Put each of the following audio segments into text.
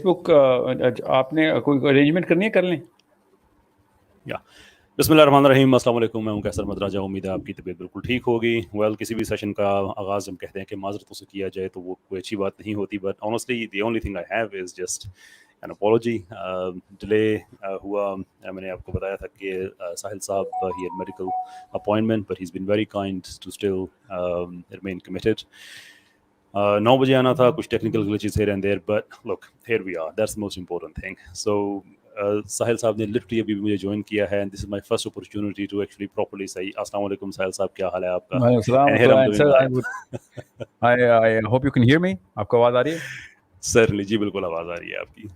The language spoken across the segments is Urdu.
بک آپ نے کوئی ارینجمنٹ کرنی ہے کر لیں. بسم اللہ الرحمن الرحیم. السلام علیکم. میں ہوں کیسر مدراجہ. امید ہے آپ کی طبیعت بالکل ٹھیک ہوگی. کسی بھی سیشن کا آغاز ہم کہتے ہیں کہ معذرتوں سے کیا جائے تو وہ کوئی اچھی بات نہیں ہوتی, but honestly the only thing I have is just an apology. Delay ہوا. میں نے آپ کو بتایا تھا کہ ساحل صاحب ہی had medical appointment, but he has been very kind to still remain committed. 9 بجے آنا تھا, کچھ technical glitches here and there, but look, here we are. That's the most important thing. So Sahil صاحب نے لٹرلی ابھی مجھے جوائن کیا ہے, and this is my first opportunity to actually properly صحیح. السلام علیکم ساحل صاحب, کیا حال ہے آپ کا؟ I hope you can hear me. آپ کو آواز آ رہی ہے؟ سرلی جی بالکل آواز آ رہی ہے آپ کی.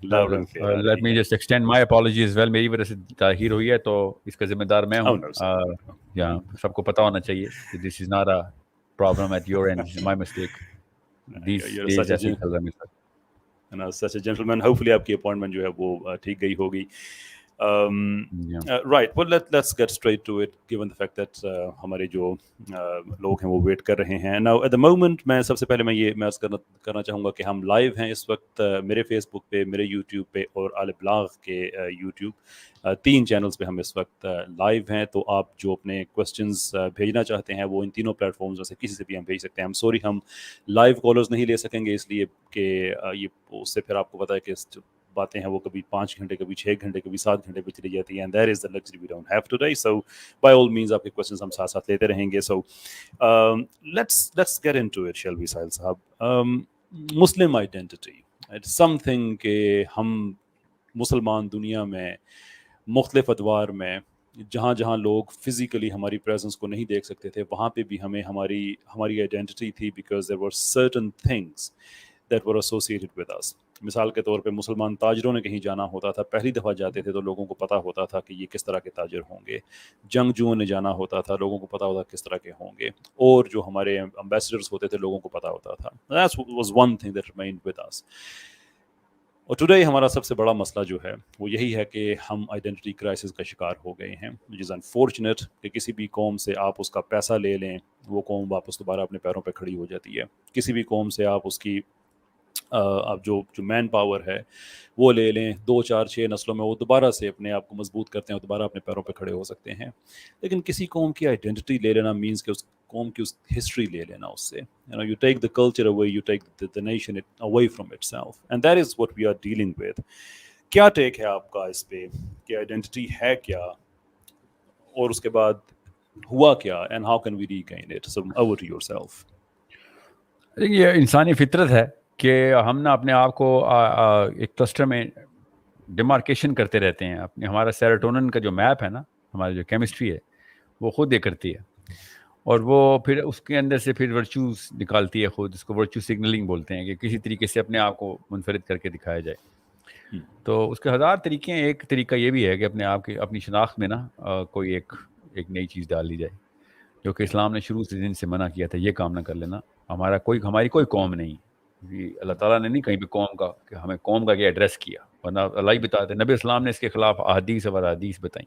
Let me just extend my apology as well. میری وجہ سے تاخیر ہوئی ہے تو اس کا ذمہ دار میں ہوں. سب کو پتا ہونا چاہیے کہ this is not a problem at your end. This is my mistake. These days ایسے چل رہا ہے میرے ساتھ. Such a gentleman. Hopefully آپ کی اپوائنٹمنٹ جو ہے وہ ٹھیک گئی ہوگی. Right. Well, let's get straight to it, given the fact that ہمارے جو لوگ ہیں وہ ویٹ کر رہے ہیں. Now at the moment میں سب سے پہلے میں یہ محض کرنا چاہوں گا کہ ہم لائیو ہیں اس وقت میرے فیس بک پہ, میرے یوٹیوب پہ اور آل بلاغ کے یوٹیوب, 3 چینلز پہ ہم اس وقت لائیو ہیں. تو آپ جو اپنے کویسچنز بھیجنا چاہتے ہیں وہ ان تینوں پلیٹ فارمز میں سے کسی سے بھی ہم بھیج سکتے ہیں. سوری ہم لائیو کالرز نہیں لے سکیں گے, اس لیے کہ یہ اس سے پھر آپ کو پتا ہے کہ باتیں ہیں وہ کبھی 5 گھنٹے, کبھی 6 گھنٹے, کبھی 7 گھنٹے پہ چلی جاتی ہیں. That is the luxury we don't have today. So by all means آپ کے کویسچنز ہم ساتھ ساتھ لیتے رہیں گے. So let's get into it, shall we, ساحل صاحب. مسلم آئیڈینٹی, it's something کہ ہم مسلمان دنیا میں مختلف ادوار میں جہاں جہاں لوگ فزیکلی ہماری پریزنس کو نہیں دیکھ سکتے تھے, وہاں پہ بھی ہمیں ہماری آئیڈینٹی تھی, because there were certain things that were associated with us. مثال کے طور پہ مسلمان تاجروں نے کہیں جانا ہوتا تھا, پہلی دفعہ جاتے تھے تو لوگوں کو پتہ ہوتا تھا کہ یہ کس طرح کے تاجر ہوں گے. جنگجوؤں نے جانا ہوتا تھا, لوگوں کو پتہ ہوتا کس طرح کے ہوں گے. اور جو ہمارے امبیسڈرز ہوتے تھے لوگوں کو پتہ ہوتا تھا. That was one thing that remained with us. اور ٹوڈے ہمارا سب سے بڑا مسئلہ جو ہے وہ یہی ہے کہ ہم آئیڈینٹی کرائسس کا شکار ہو گئے ہیں, which is unfortunate. کہ کسی بھی قوم سے آپ اس کا پیسہ لے لیں, وہ قوم واپس دوبارہ اپنے پیروں پہ کھڑی ہو جاتی ہے. کسی بھی قوم سے آپ اس کی آپ جو مین پاور ہے وہ لے لیں, 2 4 6 نسلوں میں وہ دوبارہ سے اپنے آپ کو مضبوط کرتے ہیں اور دوبارہ اپنے پیروں پہ کھڑے ہو سکتے ہیں. لیکن کسی قوم کی آئیڈینٹی لے لینا مینس کہ اس قوم کی اس ہسٹری لے لینا اس سے. You take the culture away, you take the nation away from itself, and that is what we are dealing with. کیا ٹیک ہے آپ کا اس پہ کہ آئیڈینٹی ہے کیا, اور اس کے بعد ہوا کیا, and how can we regain it? So over to yourself. یہ انسانی فطرت ہے کہ ہم نا اپنے آپ کو ایک کلسٹر میں ڈیمارکیشن کرتے رہتے ہیں. اپنے ہمارا سیروٹونن کا جو میپ ہے نا, ہماری جو کیمسٹری ہے وہ خود یہ کرتی ہے, اور وہ پھر اس کے اندر سے پھر ورچوز نکالتی ہے خود. اس کو ورچو سگنلنگ بولتے ہیں, کہ کسی طریقے سے اپنے آپ کو منفرد کر کے دکھایا جائے. تو اس کے 1000 طریقے ہیں. ایک طریقہ یہ بھی ہے کہ اپنے آپ کی اپنی شناخت میں نا کوئی ایک نئی چیز ڈال دی جائے, جو کہ اسلام نے شروع سے دن سے منع کیا تھا. یہ کام نہ کر لینا. ہماری کوئی قوم نہیں, اللہ تعالیٰ نے نہیں کہیں بھی قوم کا کہ ہمیں قوم کا یہ ایڈریس کیا, ورنہ اللہ ہی بتاتے. نبی اسلام نے اس کے خلاف احادیث اور حدیث بتائیں,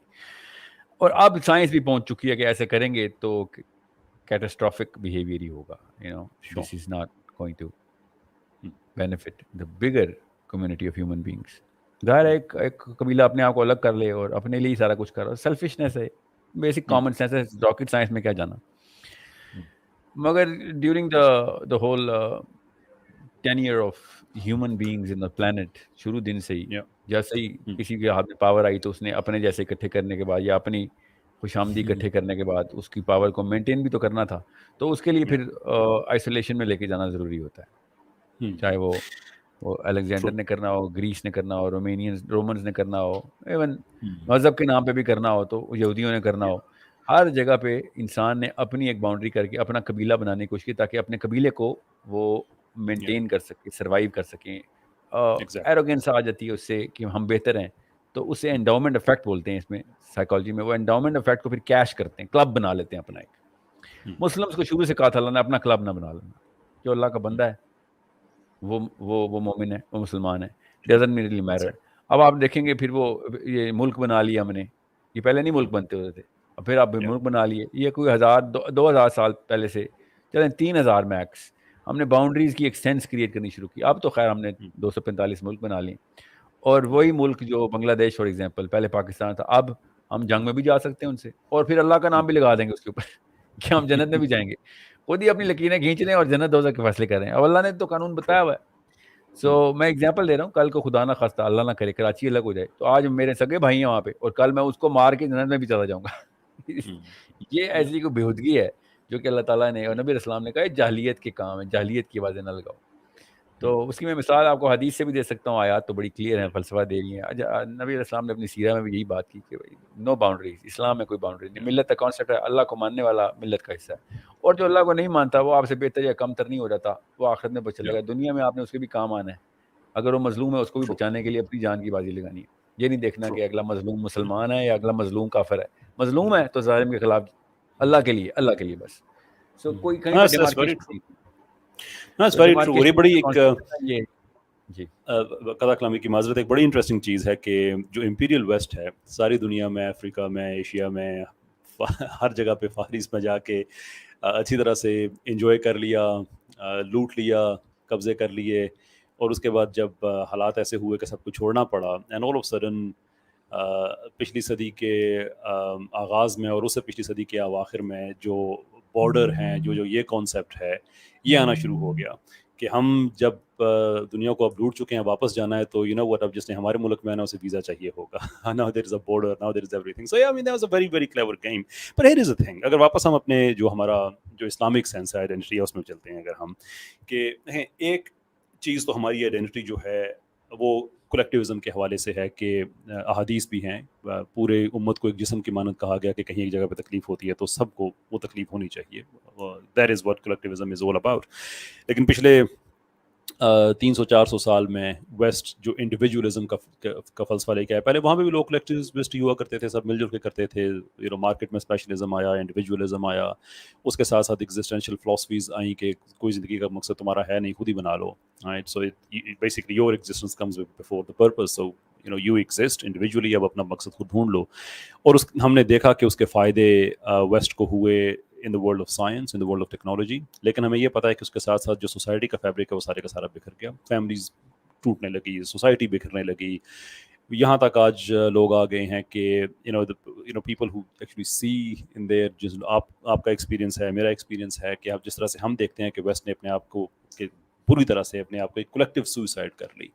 اور اب سائنس بھی پہنچ چکی ہے کہ ایسے کریں گے تو کیٹاسٹرافک بیہیویئر ہی ہوگا. This is not going to benefit the bigger community of human beings. ظاہر ہے ایک قبیلہ اپنے آپ کو الگ کر لے اور اپنے لیے ہی سارا کچھ کر رہا, سیلفشنس ہے, بیسک کامن سینس ہے. راکٹ سائنس میں کیا جانا. مگر during the whole tenure of human beings in the planet, شروع دن سے ہی جیسے ہی کسی کے ہاتھ میں پاور آئی تو اس نے اپنے جیسے اکٹھے کرنے کے بعد یا اپنی خوش آمدی اکٹھے کرنے کے بعد اس کی پاور کو مینٹین بھی تو کرنا تھا. تو اس کے لیے پھر آئسولیشن میں لے کے جانا ضروری ہوتا ہے, چاہے وہ الیگزینڈر نے کرنا ہو, گریس نے کرنا ہو, رومنز نے کرنا ہو, ایون مذہب کے نام پہ بھی کرنا ہو تو یہودیوں نے کرنا ہو. ہر جگہ پہ انسان نے اپنی ایک باؤنڈری کر کے اپنا قبیلہ بنانے کی کوشش کی, تاکہ اپنے قبیلے کو وہ مینٹین کر سکیں, سروائیو کر سکیں. ایروگینس آ جاتی ہے اس سے کہ ہم بہتر ہیں, تو اسے انڈاؤمنٹ افیکٹ بولتے ہیں اس میں سائیکالوجی میں. وہ انڈاؤمنٹ افیکٹ کو پھر کیش کرتے ہیں, کلب بنا لیتے ہیں اپنا ایک. مسلمس کو شروع سے کہا تھا اللہ نے اپنا کلب نہ بنا لینا, جو اللہ کا بندہ ہے وہ مومن ہے, وہ مسلمان ہے, ڈزنٹ میرلی میٹر. اب آپ دیکھیں گے پھر وہ یہ ملک بنا لیا ہم نے, یہ پہلے نہیں ملک بنتے ہوتے تھے, اب پھر آپ ملک بنا لیے. یہ کوئی 1000 2000 سال پہلے سے چلیں 3000 میکس ہم نے باؤنڈریز کی ایک سینس کریٹ کرنی شروع کی. اب تو خیر ہم نے 245 ملک بنا لیے, اور وہی ملک جو بنگلہ دیش فار ایگزامپل پہلے پاکستان تھا, اب ہم جنگ میں بھی جا سکتے ہیں ان سے, اور پھر اللہ کا نام بھی لگا دیں گے اس کے اوپر کہ ہم جنت میں بھی جائیں گے. خود ہی اپنی لکیریں کھینچ رہے ہیں اور جنت دوزخ کے فیصلے کر رہے ہیں. اب اللہ نے تو قانون بتایا ہوا ہے. سو میں ایگزامپل دے رہا ہوں, کل کو خدا نہ خواستہ اللہ نہ کرے کراچی الگ ہو جائے, تو آج میرے سگے بھائی ہیں وہاں پہ, اور کل میں اس کو مار کے جنت میں بھی چلا جاؤں گا. یہ ایسی کوئی بےہودگی ہے جو کہ اللہ تعالیٰ نے اور نبی اسلام نے کہا ہے جاہلیت کے کام ہے, جاہلیت کی آوازیں نہ لگاؤ. تو اس کی میں مثال آپ کو حدیث سے بھی دے سکتا ہوں, آیات تو بڑی کلیئر ہیں, فلسفہ دے رہی ہیں. نبی اسلام نے اپنی سیرہ میں بھی یہی بات کی کہ نو باؤنڈریز, اسلام میں کوئی باؤنڈری نہیں. ملت کا کانسیپٹ ہے اللہ کو ماننے والا ملت کا حصہ ہے, اور جو اللہ کو نہیں مانتا وہ آپ سے بہتر یا کم تر نہیں ہو جاتا, وہ آخرت میں بچ چلے گا. دنیا میں آپ نے اس کے بھی کام آنا ہے, اگر وہ مظلوم ہے اس کو بھی بچانے کے لیے اپنی جان کی بازی لگانی ہے. یہ نہیں دیکھنا کہ اگلا مظلوم مسلمان ہے یا اگلا مظلوم کافر ہے. مظلوم ہے تو ظالم کے خلاف اللہ کے لیے بس. سو کوئی کہیں پہ ڈیمارکیشن بڑی ایک قضا کلامی کی معذرت, ایک بڑی انٹرسٹنگ چیز ہے کہ جو امپیریل ویسٹ ہے ساری دنیا میں, افریقہ میں, ایشیا میں, ہر جگہ پہ فارس میں جا کے اچھی طرح سے انجوائے کر لیا, لوٹ لیا, قبضے کر لیے, اور اس کے بعد جب حالات ایسے ہوئے کہ سب کو چھوڑنا پڑا, اینڈ آل آف سڈن پچھلی صدی کے آغاز میں اور اس سے پچھلی صدی کے اواخر میں جو بارڈر ہیں, جو یہ کانسیپٹ ہے یہ آنا شروع ہو گیا کہ ہم جب دنیا کو اب لوٹ چکے ہیں, واپس جانا ہے تو یو نو وٹ, اب جس نے ہمارے ملک میں آنا اسے ویزا چاہیے ہوگا. now there is a border, now there is everything. So yeah, I mean that was a very very clever game. But here is the thing, اگر واپس ہم اپنے جو ہمارا جو اسلامک سینس ہے آئیڈینٹی ہے اس میں چلتے ہیں, اگر ہم کہ ایک چیز تو ہماری آئیڈینٹی جو ہے وہ کلیکٹیوزم کے حوالے سے ہے کہ احادیث بھی ہیں, پورے امت کو ایک جسم کی مانند کہا گیا کہ کہیں ایک جگہ پہ تکلیف ہوتی ہے تو سب کو وہ تکلیف ہونی چاہیے. That is what collectivism is all about. لیکن پچھلے 300-400 سال میں ویسٹ جو انڈیویجولزم کا فلسفہ لے کے آیا, پہلے وہاں پہ بھی لوگ کلیکٹیوسٹ ہوا کرتے تھے, سب مل جل کے کرتے تھے. یو نو مارکیٹ میں اسپیشلزم آیا, انڈیویجولزم آیا, اس کے ساتھ ساتھ ایگزسٹینشیل فلاسفیز آئیں کہ کوئی زندگی کا مقصد تمہارا ہے نہیں, خود ہی بنا لو. Right, so basically your existence comes before the purpose. So you know you exist individually, اب اپنا مقصد خود ڈھونڈ لو. اور ہم نے دیکھا کہ اس کے فائدے ویسٹ کو ہوئے in the world of science, in the world of technology. لیکن ہمیں یہ پتہ ہے کہ اس کے ساتھ ساتھ جو سوسائٹی کا فیبرک ہے وہ سارے کا سارا بکھر گیا, فیملیز ٹوٹنے لگی, سوسائٹی بکھرنے لگی. یہاں تک آج لوگ آ گئے ہیں کہ you know people who actually see in their, جس آپ کا ایکسپیرینس ہے, میرا ایکسپیرینس ہے کہ آپ جس طرح سے ہم دیکھتے ہیں کہ ویسٹ نے اپنے آپ کو پوری طرح سے اپنے آپ کو ایک کلیکٹیو سوئسائڈ کر لی,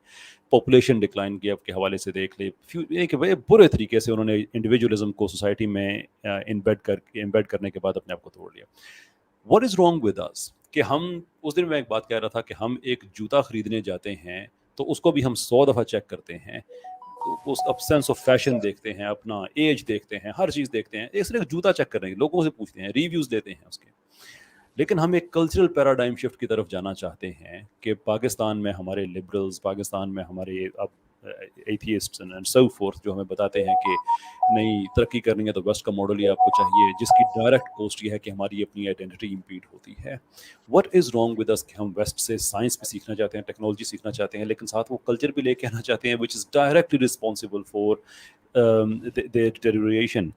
پاپولیشن ڈکلائن کی اب کے حوالے سے دیکھ لے, ایک برے طریقے سے انہوں نے انڈیویجولزم کو سوسائٹی میں امبیڈ کرنے کے بعد اپنے آپ کو توڑ لیا. What is wrong with us کہ ہم, اس دن میں ایک بات کہہ رہا تھا کہ ہم ایک جوتا خریدنے جاتے ہیں تو اس کو بھی ہم 100 دفعہ چیک کرتے ہیں, اس اب سینس آف فیشن دیکھتے ہیں, اپنا ایج دیکھتے ہیں, ہر چیز دیکھتے ہیں. اس لیے جوتا چیک کر رہے ہیں, لوگوں سے پوچھتے ہیں, ریویوز دیتے ہیں اس کے. لیکن ہم ایک کلچرل پیراڈائم شفٹ کی طرف جانا چاہتے ہیں کہ پاکستان میں ہمارے لبرلز, پاکستان میں ہمارے اب ایتھیسٹس اینڈ سو فورتھ جو ہمیں بتاتے ہیں کہ نہیں ترقی کرنی ہے تو ویسٹ کا ماڈل ہی آپ کو چاہیے, جس کی ڈائریکٹ کوسٹ یہ ہے کہ ہماری اپنی آئیڈینٹی امپیڈ ہوتی ہے. What is wrong with us کہ ہم ویسٹ سے سائنس بھی سیکھنا چاہتے ہیں, ٹیکنالوجی سیکھنا چاہتے ہیں, لیکن ساتھ وہ کلچر بھی لے کے آنا چاہتے ہیں which is directly responsible for their deterioration.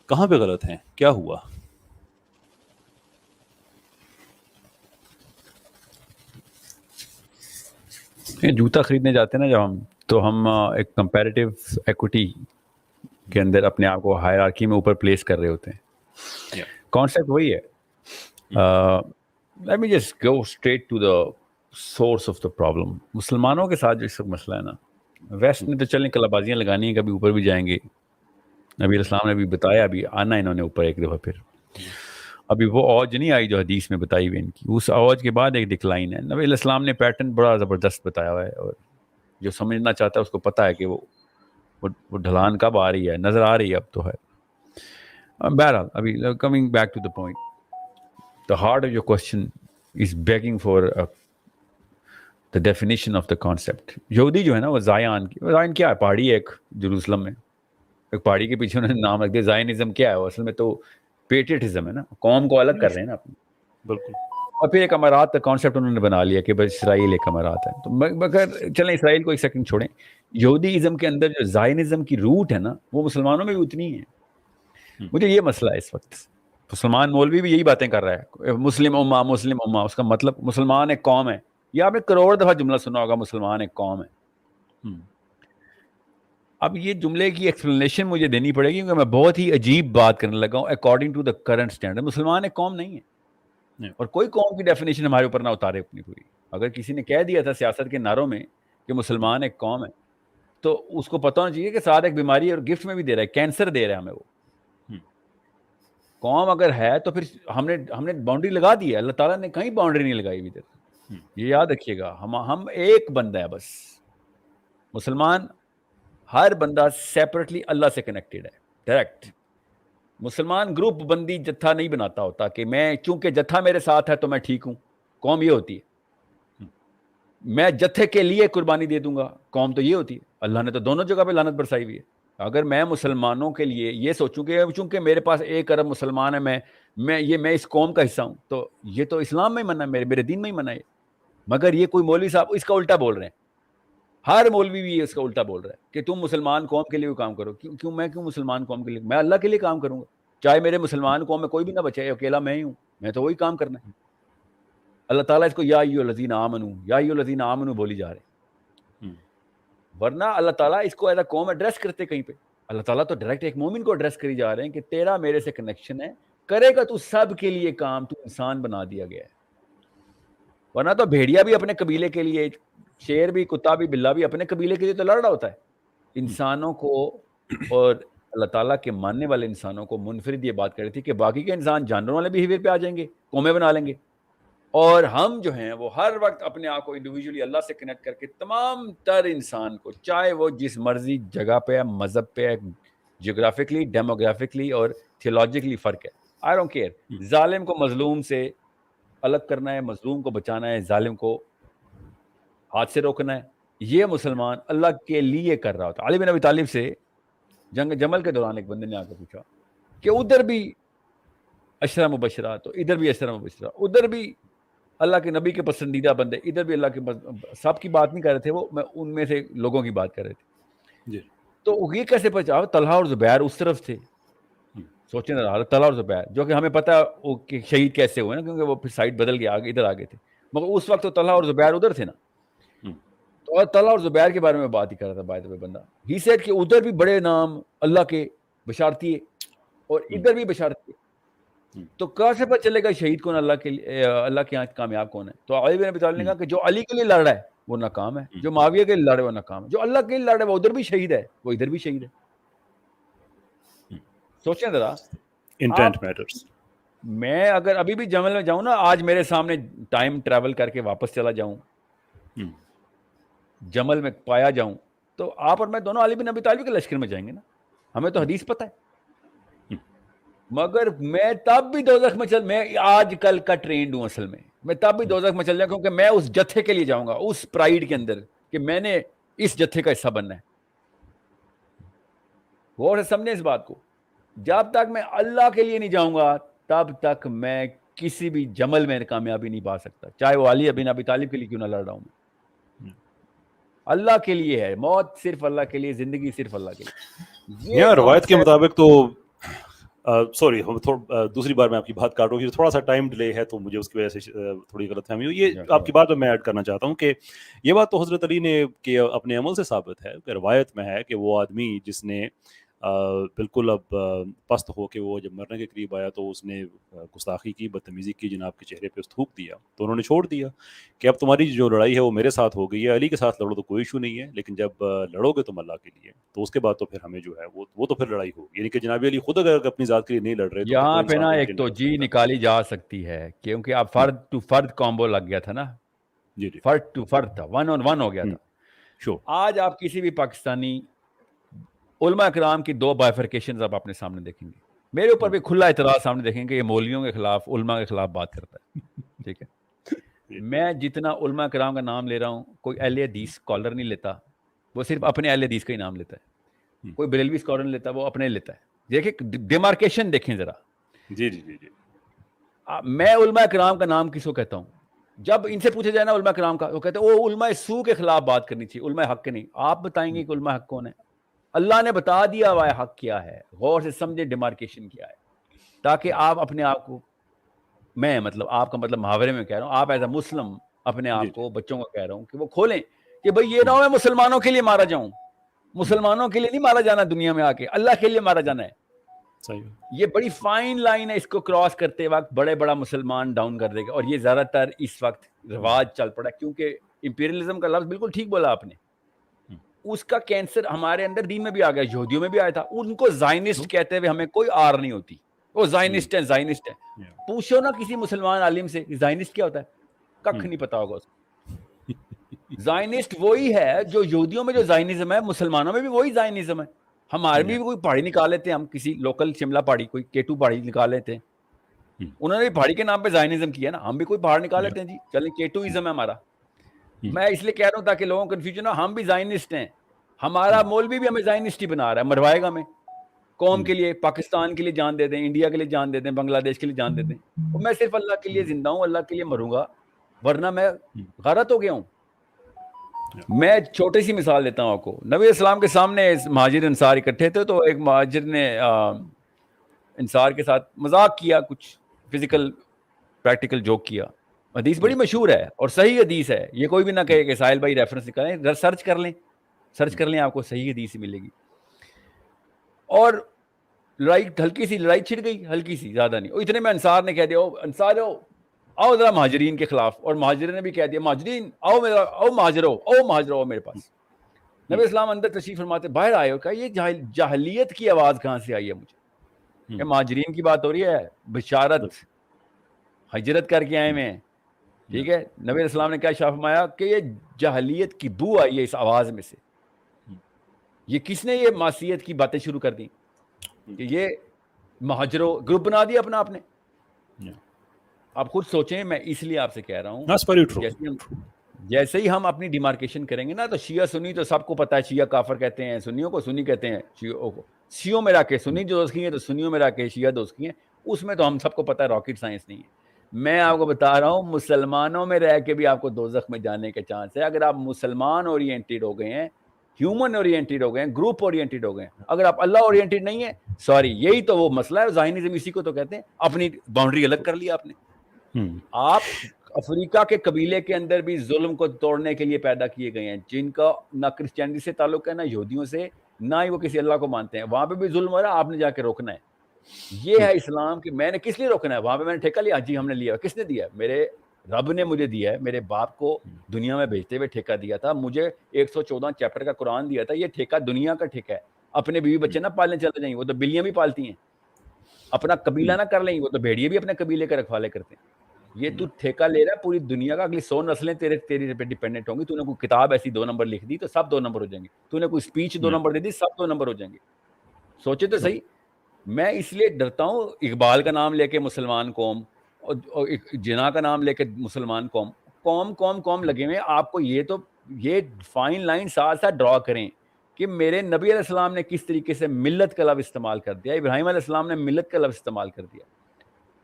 کہاں پہ غلط ہیں, کیا ہوا؟ جوتا خریدنے جاتے ہیں نا جب ہم, تو ہم ایک کمپیریٹیو ایکوٹی کے اندر اپنے آپ کو ہائرارکی میں اوپر پلیس کر رہے ہوتے ہیں. کانسیپٹ وہی ہے. Let me just go straight to the source of the problem. مسلمانوں کے ساتھ جو اس وقت مسئلہ ہے نا, ویسٹ نے تو چلیں کلا بازیاں لگانی ہیں, کبھی اوپر بھی جائیں گے. نبی اسلام نے بھی بتایا, ابھی آنا انہوں نے اوپر ایک دفعہ. پھر ابھی وہ اوج نہیں آئی جو حدیث میں بتائی ہوئی ان کی, اس اوج کے بعد ایک ڈکلائن ہے. نبی السلام نے پیٹرن بڑا زبردست بتایا ہوا ہے, اور جو سمجھنا چاہتا ہے اس کو پتا ہے کہ وہ ڈھلان کب آ رہی ہے, نظر آ رہی ہے اب تو ہے. بہرحال ابھی coming back to the point, the heart of your question is begging for the definition of the concept. یہودی جو ہے نا وہ زائن کی, زائن کیا ہے, پہاڑی ہے ایک جروسلم میں, ایک پہاڑی کے پیچھے انہوں نے نام رکھ دیا زائنزم. کیا ہے وہ اصل میں تو پیٹریٹزم ہے نا, قوم کو الگ کر رہے ہیں نا اپنی. بالکل. اور پھر ایک امارات کا کانسیپٹ انہوں نے بنا لیا کہ بس اسرائیل ایک امارات ہے. تو مگر چلیں اسرائیل کو ایک سیکنڈ چھوڑیں, یہودی ازم کے اندر جو زائنزم کی روٹ ہے نا وہ مسلمانوں میں بھی اتنی ہے. مجھے یہ مسئلہ ہے اس وقت مسلمان مولوی بھی یہی باتیں کر رہا ہے, مسلم امہ, اس کا مطلب مسلمان ایک قوم ہے. یہ آپ نے کروڑ دفعہ جملہ سنا ہوگا, مسلمان ایک قوم ہے. اب یہ جملے کی ایکسپلینیشن مجھے دینی پڑے گی کیونکہ میں بہت ہی عجیب بات کرنے لگا ہوں. According to the current standard مسلمان ایک قوم نہیں ہے, اور کوئی قوم کی ڈیفینیشن ہمارے اوپر نہ اتارے اپنی پوری. اگر کسی نے کہہ دیا تھا سیاست کے نعروں میں کہ مسلمان ایک قوم ہے, تو اس کو پتہ ہونا چاہیے کہ ساتھ ایک بیماری اور گفٹ میں بھی دے رہا ہے, کینسر دے رہا ہے ہمیں. وہ قوم اگر ہے تو پھر ہم نے باؤنڈری لگا دی ہے, اللہ تعالیٰ نے کہیں باؤنڈری نہیں لگائی ابھی تک. یہ یاد رکھیے گا, ہم ایک بندہ ہے بس. مسلمان ہر بندہ سیپریٹلی اللہ سے کنیکٹڈ ہے ڈائریکٹ. مسلمان گروپ بندی جتھا نہیں بناتا ہوتا کہ میں چونکہ جتھا میرے ساتھ ہے تو میں ٹھیک ہوں. قوم یہ ہوتی ہے میں جتھے کے لیے قربانی دے دوں گا, قوم تو یہ ہوتی ہے. اللہ نے تو دونوں جگہ پہ لعنت برسائی ہوئی ہے. اگر میں مسلمانوں کے لیے یہ سوچوں کہ چونکہ میرے پاس 1 ارب مسلمان ہے, میں اس قوم کا حصہ ہوں, تو یہ تو اسلام میں ہی منع ہے, میرے دین میں ہی منع ہے. مگر یہ کوئی مولوی صاحب اس کا الٹا بول رہے ہیں. ہر مولوی بھی اس کا الٹا بول رہا ہے کہ تم مسلمان قوم کے لیے کام کرو. کیوں مسلمان قوم کے لیے؟ میں اللہ کے لیے کام کروں گا, چاہے میرے مسلمان قوم میں کوئی بھی نہ بچے, اکیلا میں ہی ہوں, میں تو وہی کام کرنا ہے. اللہ تعالیٰ اس کو یا ایھا الذین آمنوا بولی جا رہے ہیں, ورنہ اللہ تعالیٰ اس کو ایز اے قوم ایڈریس کرتے کہیں پہ. اللہ تعالیٰ تو ڈائریکٹ ایک مومن کو ایڈریس کری جا رہے ہیں کہ تیرا میرے سے کنیکشن ہے, کرے گا تو سب کے لیے کام, تو انسان بنا دیا گیا ہے. ورنہ تو بھیڑیا بھی اپنے قبیلے کے لیے, شیر بھی, کتا بھی, بلا بھی اپنے قبیلے کے لیے تو لڑ رہا ہوتا ہے. انسانوں کو اور اللہ تعالیٰ کے ماننے والے انسانوں کو منفرد یہ بات کر رہی تھی کہ باقی کے انسان جانوروں والے بیہیویئر پہ آ جائیں گے, قومیں بنا لیں گے, اور ہم جو ہیں وہ ہر وقت اپنے آپ کو انڈیویجولی اللہ سے کنیکٹ کر کے تمام تر انسان کو, چاہے وہ جس مرضی جگہ پہ ہے, مذہب پہ ہے, جیوگرافکلی, ڈیموگرافکلی اور تھیولوجیکلی فرق ہے, آئی ڈونٹ کیئر. ظالم کو مظلوم سے الگ کرنا ہے, مظلوم کو بچانا ہے, ظالم کو ہاتھ سے روکنا ہے. یہ مسلمان اللہ کے لیے کر رہا ہوتا. علی بن ابی طالب سے جنگ جمل کے دوران ایک بندے نے آ کے پوچھا کہ ادھر بھی عشرہ مبشرہ, تو ادھر بھی عشرہ مبشرہ, ادھر بھی اللہ کے نبی کے پسندیدہ بندے, ادھر بھی اللہ کے سب کی بات نہیں کر رہے تھے وہ, میں ان میں سے لوگوں کی بات کر رہے تھے. تو یہ کیسے پہچا؟ طلحہ اور زبیر اس طرف تھے. سوچیں ذرا, طلحہ اور زبیر جو کہ ہمیں پتہ ہے کہ شہید کیسے ہوئے نا, کیونکہ وہ پھر سائڈ بدل کے آگے ادھر آگے تھے, مگر اس وقت تو طلحہ اور زبیر ادھر تھے نا. تو طلحہ اور زبیر کے بارے میں بات ہی کر رہا تھا بائی دا وے بندہ. ہی سیڈ کہ ادھر بھی بڑے نام اللہ کے بشارتی ہے اور ادھر بھی بشارتی ہے, تو کہاں سے پتہ چلے گا شہید کون, اللہ کے یہاں کامیاب کون ہے؟ تو علی بن ابی طالب نے کہا کہ جو علی کے لیے لڑ رہا ہے وہ ناکام ہے, جو معاویہ کے لیے لڑ رہا ہے وہ ناکام ہے, جو اللہ کے لیے لڑ رہا ہے وہ ادھر بھی شہید ہے, وہ ادھر بھی شہید ہے. سوچیں ذرا, انٹینٹ میٹرز. میں اگر ابھی بھی جمل میں جاؤں نا, آج میرے سامنے ٹائم ٹریول کر کے واپس چلا جاؤں, جمل میں پایا جاؤں, تو آپ اور میں دونوں علی بن ابی طالب کے لشکر میں جائیں گے نا. ہمیں تو حدیث پتہ ہے. مگر میں تب بھی دوزخ میں میں آج کل کا ٹرینڈ ہوں, اصل میں تب بھی دوزخ میں چل جاؤں, کیونکہ میں اس جتھے کے لیے جاؤں گا, اس پرائیڈ کے اندر کہ میں نے اس جتھے کا حصہ بننا ہے. غور سے سمجھیں اس بات کو. جب تک میں اللہ کے لیے نہیں جاؤں گا تب تک میں کسی بھی جمل میں کامیابی نہیں پا سکتا, چاہے وہ علی بن ابی طالب کے لیے کیوں نہ لڑ رہا ہوں. میں اللہ کے لیے ہے, موت صرف اللہ کے لیے, زندگی صرف اللہ کے لیے. روایت کے مطابق تو سوری دوسری بار میں آپ کی بات کاٹ رہا ہوں, تھوڑا سا ٹائم ڈیلے ہے تو مجھے اس کی وجہ سے تھوڑی غلط فہمی ہوئی. یہ آپ کی بات میں ایڈ کرنا چاہتا ہوں کہ یہ بات تو حضرت علی نے کہ اپنے عمل سے ثابت ہے, کہ روایت میں ہے کہ وہ آدمی جس نے بالکل اب پست ہو کے وہ جب مرنے کے قریب آیا تو اس نے گستاخی کی, بدتمیزی کی, جناب کے چہرے پہ تھوک دیا, تو انہوں نے چھوڑ دیا کہ اب تمہاری جو لڑائی ہے وہ میرے ساتھ ہو گئی ہے, علی کے ساتھ لڑو تو کوئی ایشو نہیں ہے, لیکن جب لڑو گے تم اللہ کے لیے تو اس کے بعد تو پھر ہمیں جو ہے وہ تو پھر لڑائی ہوگی. یعنی کہ جناب علی خود اگر اپنی ذات کے لیے نہیں لڑ رہے, یہاں پہ نا ایک توجیہ نکالی جا سکتی ہے, کیونکہ اب فرد ٹو فرد کامبو لگ گیا تھا نا, فرد ٹو فرد تھا, 1 on 1 ہو گیا تھا. آج آپ کسی بھی پاکستانی علماء کرام کی 2 بائفرکیشنز آپ اپنے سامنے دیکھیں گے. میرے اوپر بھی کھلا اعتراض سامنے دیکھیں گے, یہ مولویوں کے خلاف, علماء کے خلاف بات کرتا ہے. ٹھیک ہے, میں جتنا علماء کرام کا نام لے رہا ہوں, کوئی اہل حدیث اسکالر نہیں لیتا, وہ صرف اپنے اہل حدیث کا ہی نام لیتا ہے. کوئی بریلوی اسکالر نہیں لیتا, وہ اپنے لیتا ہے. دیکھیں ڈیمارکیشن دیکھیں ذرا. جی جی جی جی. میں علماء کرام کا نام کس کو کہتا ہوں؟ جب ان سے پوچھا جائے نا علماء کرام کا, وہ کہتے ہیں وہ علماء سو کے خلاف بات کرنی چاہیے, علماء حق کے نہیں. آپ بتائیں گے کہ علماء حق کون ہے؟ اللہ نے بتا دیا ہوا ہے حق کیا ہے. غور سے سمجھے ڈیمارکیشن کیا ہے. تاکہ آپ اپنے آپ کو، میں مطلب آپ کا مطلب محاورے میں کہہ رہا ہوں، آپ ایز اے مسلم اپنے آپ کو، بچوں کو کہہ رہا ہوں کہ وہ کھولیں کہ بھئی یہ نہ ہو میں مسلمانوں کے لیے مارا جاؤں. مسلمانوں کے لیے نہیں مارا جانا دنیا میں آ کے، اللہ کے لیے مارا جانا ہے. یہ بڑی فائن لائن ہے، اس کو کراس کرتے وقت بڑا مسلمان ڈاؤن کر دے گا. اور یہ زیادہ تر اس وقت رواج چل پڑا، کیونکہ امپیریلزم کا لفظ بالکل ٹھیک بولا آپ نے، اس کا کینسر ہمارے اندر دین میں بھی آ گیا، یہودیوں میں بھی آیا تھا. ان کو زائنسٹ کہتے ہوئے ہمیں کوئی آر نہیں ہوتی، وہ زائنسٹ ہے. پوچھو نا کسی مسلمان عالم سے زائنسٹ کیا ہوتا ہے، ککھ نہیں پتا ہوگا اس کو. زائنسٹ وہی ہے جو یہودیوں میں جو زائنزم ہے، مسلمانوں میں بھی وہی زائنزم ہے. ہمارے بھی کوئی پہاڑی نکال لیتے ہیں، ہم کسی لوکل شملہ پہاڑی، کوئی کیٹو پہاڑی نکال لیتے ہیں، انہوں نے بھی پہاڑی کے نام پہ زائنزم کیا نا، ہم بھی کوئی پہاڑ نکال لیتے ہیں جی، چلیں کیٹوازم ہے ہمارا. میں اس لیے کہہ رہا ہوں تاکہ لوگوں کو کنفیوژن ہو، ہم بھی زائنسٹ ہیں. ہمارا مولوی بھی ہمیں زائنسٹ ہی بنا رہا ہے، مروائے گا ہمیں. قوم کے لیے، پاکستان کے لیے جان دے دیں، انڈیا کے لیے جان دے دیں، بنگلہ دیش کے لیے جان دے دیں. میں صرف اللہ کے لیے زندہ ہوں، اللہ کے لیے مروں گا، ورنہ میں غلط ہو گیا ہوں. میں چھوٹی سی مثال دیتا ہوں آپ کو. نبی اسلام کے سامنے مہاجر انصار اکٹھے تھے، تو ایک مہاجر نے انصار کے ساتھ مذاق کیا، کچھ فزیکل پریکٹیکل جوک کیا. حدیث بڑی مشہور ہے اور صحیح حدیث ہے، یہ کوئی بھی نہ کہے کہ ساحل بھائی ریفرنس نکالیں، سرچ کر لیں آپ کو صحیح حدیث ملے گی. اور لڑائی ہلکی سی لڑائی چھڑ گئی، ہلکی سی، زیادہ نہیں. اتنے میں انصار نے کہہ دیا، انصار آؤ ذرا مہاجرین کے خلاف. اور مہاجرین نے بھی کہہ دیا، مہاجرین آؤ مہاجرو میرے پاس. نبی اسلام اندر تشریف فرماتے باہر آئے ہو، کہا یہ جاہلیت کی آواز کہاں سے آئی ہے مجھے؟ کہ مہاجرین کی بات ہو رہی ہے، بشارت، ہجرت کر کے آئے میں، ٹھیک ہے. نبی اسلام نے کیا ارشاد فرمایا کہ یہ جاہلیت کی بو آئی ہے اس آواز میں سے. یہ کس نے یہ معصیت کی باتیں شروع کر دی کہ یہ مہاجرو گروپ بنا دیا اپنا آپ نے؟ آپ خود سوچیں. میں اس لیے آپ سے کہہ رہا ہوں، جیسے ہی ہم اپنی ڈیمارکیشن کریں گے نا، تو شیعہ سنی تو سب کو پتا ہے، شیعہ کافر کہتے ہیں سنیوں کو، سنی کہتے ہیں شیعوں کو. شیعوں میں رکھ کے سنی جو دوست کی ہیں، تو سنیوں میں رکھ کے شیعہ دوست کی ہیں. اس میں تو ہم سب کو پتا ہے راکٹ سائنس نہیں ہے. میں آپ کو بتا رہا ہوں، مسلمانوں میں رہ کے بھی آپ کو دوزخ میں جانے کے چانس ہے. اگر آپ مسلمان اورینٹیڈ ہو گئے ہیں، ہیومن اورینٹیڈ ہو گئے ہیں، گروپ اورینٹیڈ ہو گئے ہیں. اگر آپ اللہ اورینٹیڈ نہیں ہے، سوری، یہی تو وہ مسئلہ ہے. زائنزم اسی کو تو کہتے ہیں، اپنی باؤنڈری الگ کر لیا آپ نے. آپ افریقہ کے قبیلے کے اندر بھی ظلم کو توڑنے کے لیے پیدا کیے گئے ہیں، جن کا نہ کرسچینٹی سے تعلق ہے، نہ یہودیوں سے، نہ ہی وہ کسی اللہ کو مانتے ہیں. وہاں پہ بھی ظلم ہو رہا ہے، آپ نے جا کے روکنا ہے. یہ ہے اسلام کہ میں نے کس لیے روکنا ہے. وہاں پہ میں نے ٹھیکہ لیا، جی ہم نے لیا. کس نے دیا؟ میرے رب نے مجھے دیا ہے. میرے باپ کو دنیا میں بھیجتے ہوئے ٹھیکہ دیا تھا. مجھے 114 چیپٹر کا قرآن دیا تھا. یہ ٹھیکہ دنیا کا ٹھیکہ ہے. اپنے بیوی بچے نہ پالنے چلے جائیں، وہ تو بلیاں بھی پالتی ہیں. اپنا قبیلہ نہ کر لیں، وہ تو بھیڑیے بھی اپنے قبیلے کے رکھوالے کرتے ہیں. یہ تو ٹھیکہ لے رہا ہے پوری دنیا کا. اگلی 100 نسلیں تیری پہ ڈیپینڈنٹ ہوں گی. تو نے کوئی کتاب ایسی 2 نمبر لکھ دی تو سب 2 نمبر ہو جائیں گے. تو نے کوئی اسپیچ 2 نمبر دے دی، سب 2 نمبر ہو جائیں گے. سوچے تو صحیح. میں اس لیے ڈرتا ہوں اقبال کا نام لے کے مسلمان قوم، اور جناح کا نام لے کے مسلمان قوم لگے ہوئے. آپ کو یہ فائن لائن ساتھ ساتھ ڈرا کریں کہ میرے نبی علیہ السلام نے کس طریقے سے ملت کا لفظ استعمال کر دیا، ابراہیم علیہ السلام نے ملت کا لفظ استعمال کر دیا،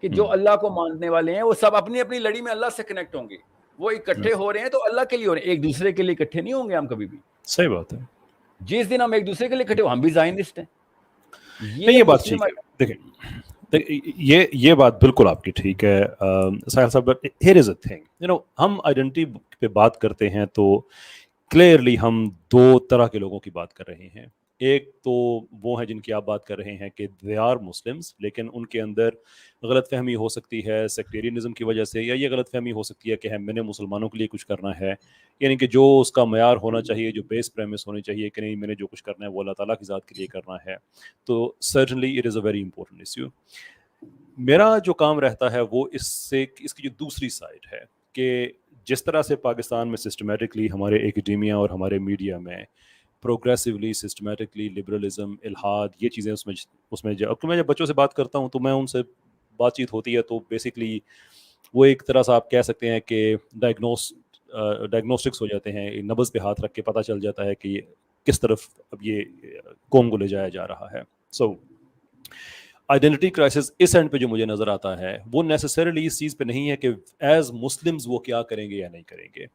کہ جو اللہ کو ماننے والے ہیں وہ سب اپنی اپنی لڑی میں اللہ سے کنیکٹ ہوں گے. وہ اکٹھے ہو رہے ہیں تو اللہ کے لیے ہو رہے ہیں، ایک دوسرے کے لیے اکٹھے نہیں ہوں گے ہم کبھی بھی. صحیح بات ہے. جس دن ہم ایک دوسرے کے لیے اکٹھے ہو، ہم بھی زائنسٹ ہیں. یہ بات ٹھیک ہے. دیکھیں یہ بات بالکل آپ کی ٹھیک ہے ساحل صاحب. ہیئر از اے تھنگ، ہم آئیڈینٹی پہ بات کرتے ہیں تو کلیئرلی ہم 2 طرح کے لوگوں کی بات کر رہے ہیں. ایک تو وہ ہیں جن کی آپ بات کر رہے ہیں کہ دے آر مسلمس، لیکن ان کے اندر غلط فہمی ہو سکتی ہے سیکٹیرینزم کی وجہ سے، یا یہ غلط فہمی ہو سکتی ہے کہ میں نے مسلمانوں کے لیے کچھ کرنا ہے، یعنی کہ جو اس کا معیار ہونا چاہیے، جو بیس پریمس ہونی چاہیے کہ نہیں میں نے جو کچھ کرنا ہے وہ اللہ تعالیٰ کی ذات کے لیے کرنا ہے. تو certainly it is a very important issue. میرا جو کام رہتا ہے وہ اس کی جو دوسری سائڈ ہے کہ جس طرح سے پاکستان میں سسٹمیٹکلی ہمارے ایکیڈیمیا اور ہمارے میڈیا میں پروگریسولی سسٹمیٹکلی لبرلزم، الحاد، یہ چیزیں اس میں جب میں بچوں سے بات کرتا ہوں تو میں ان سے بات چیت ہوتی ہے تو بیسکلی وہ ایک طرح سے آپ کہہ سکتے ہیں کہ ڈائگنوسٹکس ہو جاتے ہیں، نبض پہ ہاتھ رکھ کے پتہ چل جاتا ہے کہ یہ کس طرف اب یہ قوم کو لے جایا جا رہا ہے. سو آئیڈینٹی کرائسس اس اینڈ پہ جو مجھے نظر آتا ہے وہ نیسسریلی اس چیز پہ نہیں ہے کہ ایز مسلمز وہ کیا کریں گے یا نہیں کریں گے.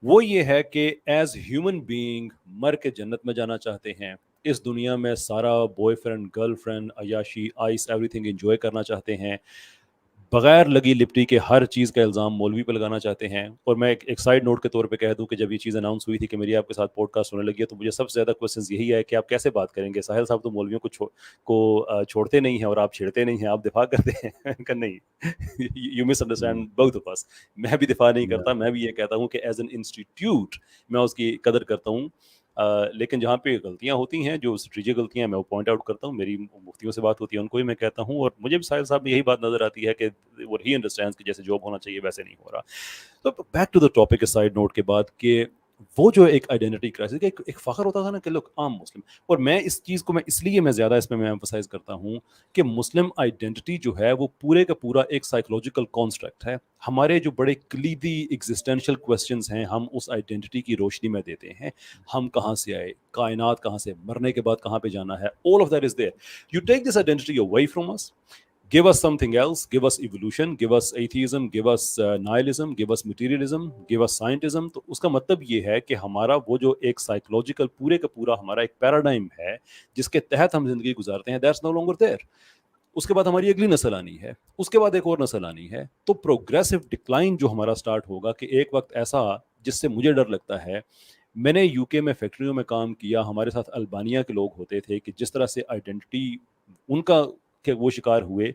وہ یہ ہے کہ ایز ہیومن بینگ مر کے جنت میں جانا چاہتے ہیں, اس دنیا میں سارا بوائے فرینڈ گرل فرینڈ عیاشی آئس ایوری تھنگ انجوائے کرنا چاہتے ہیں, بغیر لگی لپٹی کے ہر چیز کا الزام مولوی پہ لگانا چاہتے ہیں. اور میں ایک سائڈ نوٹ کے طور پہ کہہ دوں کہ جب یہ چیز اناؤنس ہوئی تھی کہ میری آپ کے ساتھ پوڈ کاسٹ ہونے لگی ہے, تو مجھے سب سے زیادہ کوشچنز یہی ہے کہ آپ کیسے بات کریں گے, ساحل صاحب تو مولویوں کو چھوڑتے نہیں ہیں اور آپ چھیڑتے نہیں ہیں, آپ دفاع کرتے ہیں. کہ نہیں, you misunderstand both of us. میں بھی دفاع نہیں کرتا, میں بھی یہ کہتا ہوں کہ ایز این انسٹیٹیوٹ میں اس کی قدر کرتا ہوں, لیکن جہاں پہ غلطیاں ہوتی ہیں, جو اسٹریٹجک غلطیاں ہیں, میں وہ پوائنٹ آؤٹ کرتا ہوں. میری مفتیوں سے بات ہوتی ہے, ان کو بھی میں کہتا ہوں, اور مجھے بھی ساحل صاحب میں یہی بات نظر آتی ہے کہ وہ ہی انڈرسٹینڈز کہ جیسے جاب ہونا چاہیے ویسے نہیں ہو رہا. تو back to the topic side note کے بعد, کہ وہ جو ایک آئیڈینٹی کرائسس, ایک فخر ہوتا تھا نا کہ لوگ عام مسلم, اور میں اس چیز کو اس لیے میں زیادہ اس میں ایمفسائز کرتا ہوں کہ مسلم آئیڈینٹی جو ہے وہ پورے کا پورا ایک سائیکولوجیکل کانسٹرکٹ ہے. ہمارے جو بڑے کلیدی ایگزسٹینشیل کویسچنز ہیں, ہم اس آئیڈینٹی کی روشنی میں دیتے ہیں. ہم کہاں سے آئے, کائنات کہاں سے, مرنے کے بعد کہاں پہ جانا ہے, all of that is there. You take this identity away from us, give us something else, give us evolution, give us atheism, give us nihilism, give us materialism, give us scientism. تو اس کا مطلب یہ ہے کہ ہمارا وہ جو ایک سائیکولوجیکل پورے کا پورا ہمارا ایک پیراڈائم ہے جس کے تحت ہم زندگی گزارتے ہیں, that's no longer there. اس کے بعد ہماری اگلی نسل آنی ہے, اس کے بعد ایک اور نسل آنی ہے. تو پروگریسو ڈکلائن جو ہمارا سٹارٹ ہوگا, کہ ایک وقت ایسا جس سے مجھے ڈر لگتا ہے, میں نے یو کے میں فیکٹریوں میں کام کیا, ہمارے ساتھ البانیہ کے لوگ ہوتے تھے, کہ جس طرح سے آئیڈینٹی ان کا کہ وہ شکار ہوئے,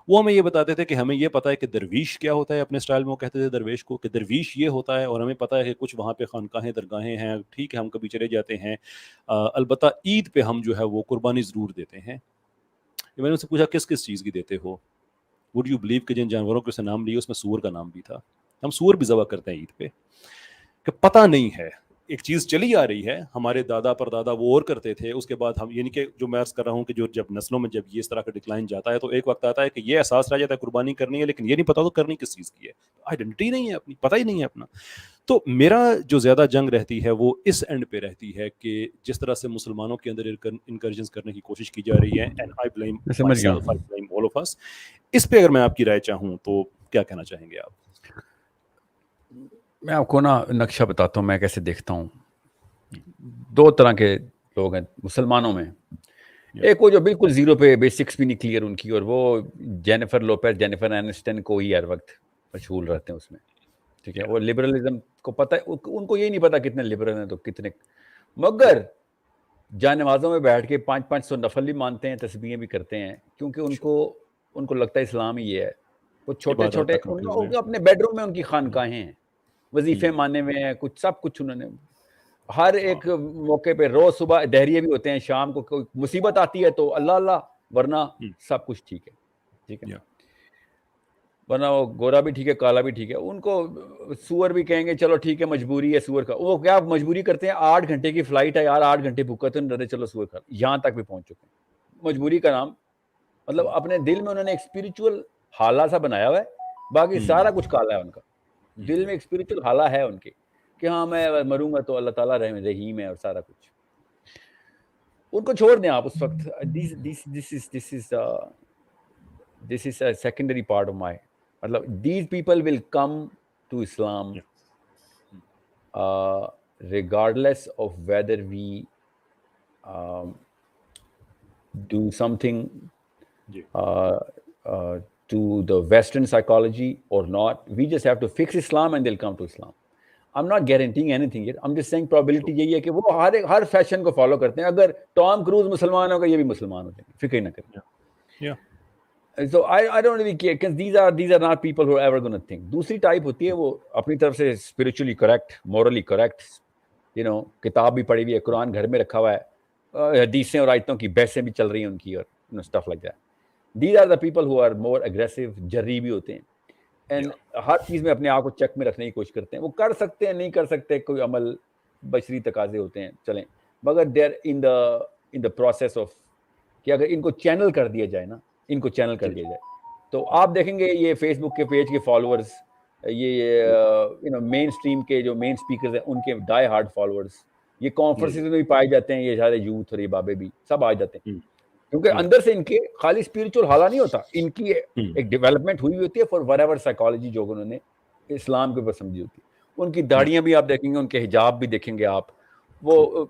وہ ہمیں یہ بتاتے تھے کہ ہمیں یہ پتا ہے کہ درویش کیا ہوتا ہے. اپنے سٹائل میں وہ کہتے تھے درویش کو کہ درویش یہ ہوتا ہے, اور ہمیں پتا ہے کہ کچھ وہاں پہ خانقاہیں درگاہیں ہیں, ٹھیک ہے ہم کبھی چلے جاتے ہیں, البتہ عید پہ ہم جو ہے وہ قربانی ضرور دیتے ہیں. میں نے ان سے پوچھا کس کس چیز کی دیتے ہو, وڈ یو بلیو کہ جن جانوروں کے سے نام لیے اس میں سور کا نام بھی تھا. ہم سور بھی ذبح کرتے ہیں عید پہ, کہ پتہ نہیں ہے, ایک چیز چلی آ رہی ہے, ہمارے دادا پر دادا وہ اور کرتے تھے. اس کے بعد ہم, یعنی کہ جو میں عرض کر رہا ہوں کہ جو جب نسلوں میں جب یہ اس طرح کا ڈکلائن جاتا ہے, تو ایک وقت آتا ہے کہ یہ احساس رہ جاتا ہے قربانی کرنی ہے, لیکن یہ نہیں پتا تو کرنی کس چیز کی ہے, آئیڈینٹی نہیں ہے اپنی, پتہ ہی نہیں ہے اپنا. تو میرا جو زیادہ جنگ رہتی ہے وہ اس اینڈ پہ رہتی ہے, کہ جس طرح سے مسلمانوں کے اندر انکرجنس کرنے کی کوشش کی جا رہی ہے, and I blame myself, I blame all of us. اس پہ اگر میں آپ کی رائے چاہوں تو کیا کہنا چاہیں گے آپ؟ میں آپ کو نا نقشہ بتاتا ہوں میں کیسے دیکھتا ہوں. دو طرح کے لوگ ہیں مسلمانوں میں. ایک وہ جو بالکل زیرو پہ, بیسکس بھی نہیں کلیئر ان کی, اور وہ جینیفر لوپیز, جینیفر اینسٹن کو ہی ہر وقت مشغول رہتے ہیں اس میں, ٹھیک ہے. وہ لبرلزم کو پتہ ہے, ان کو یہ نہیں پتا کتنے لبرل ہیں تو کتنے, مگر جان نمازوں میں بیٹھ کے 500 نفل بھی مانتے ہیں, تسبیحیں بھی کرتے ہیں, کیونکہ ان کو لگتا ہے اسلام ہی یہ ہے. وہ چھوٹے چھوٹے اپنے بیڈ روم میں ان کی خانقاہیں ہیں, وظیفے ماننے میں ہیں, کچھ سب کچھ انہوں نے ہر ایک موقع پہ. روز صبح دہریے بھی ہوتے ہیں, شام کو کوئی مصیبت آتی ہے تو اللہ اللہ, ورنہ سب کچھ ٹھیک ہے, ٹھیک ہے, ورنہ وہ گورا بھی ٹھیک ہے, کالا بھی ٹھیک ہے. ان کو سور بھی کہیں گے چلو ٹھیک ہے, مجبوری ہے سور کا. وہ کیا مجبوری کرتے ہیں, 8 گھنٹے کی فلائٹ ہے یار, 8 گھنٹے بھوکا تو نہیں رہتے, چلو سور کھا, یہاں تک بھی پہنچ چکے ہیں. مجبوری کا نام, مطلب اپنے دل میں انہوں نے ایک اسپرچل حالہ سا بنایا ہوا ہے, باقی سارا کچھ کالا ہے ان کا. دل میں ایک اسپرچل حالہ ہے ان کے, کہ ہاں میں مروں گا تو اللہ تعالیٰ رحیم ہے اور سارا کچھ. ان کو چھوڑ دیں آپ اس وقت. This is a secondary part of my, matlab, these people will come to Islam regardless of whether we do something to the Western psychology or not. We just have to fix Islam and they'll come to Islam. I'm not guaranteeing anything here. I'm just saying probability یہی ہے کہ وہ ہر فیشن کو فالو کرتے ہیں. اگر ٹام کروز مسلمان ہوگا, یہ بھی مسلمان ہو جائیں گے, فکر نہ کریں. So I don't really care, because these are not people who are ever going to think. دوسری ٹائپ ہوتی ہے وہ اپنی طرف سے spiritually correct, morally correct, کتاب بھی پڑھی ہوئی ہے, قرآن گھر میں رکھا ہوا ہے, حدیثیں اور آیتوں کی بحثیں بھی چل رہی ہیں ان کی, اور stuff like that. These are the people who are more aggressive, جری بھی ہوتے ہیں, and ہر چیز میں اپنے آپ کو چیک میں رکھنے کی کوشش کرتے ہیں. وہ کر سکتے ہیں, نہیں کر سکتے, کوئی عمل بشری تقاضے ہوتے ہیں, چلیں, مگر they're in the process of, کہ اگر ان کو چینل کر دیا جائے نا, ان کو چینل کر دیا جائے, تو آپ دیکھیں گے یہ فیس بک کے پیج کے فالوورز, یہ مین اسٹریم کے جو مین اسپیکرز ہیں ان کے ڈائی ہارڈ فالوورز, یہ کانفرنسز میں بھی پائے جاتے ہیں, یہ سارے یوتھ اور یہ بابے بھی سب آ جاتے ہیں, کیونکہ اندر سے ان کے خالی اسپرچل حالہ نہیں ہوتا, ان کی ایک ڈیولپمنٹ ہوئی ہوتی ہے فار وٹ ایور سائیکالوجی جو انہوں نے اسلام کے اوپر سمجھی ہوتی ہے. ان کی داڑیاں بھی آپ دیکھیں گے, ان کے حجاب بھی دیکھیں گے آپ, وہ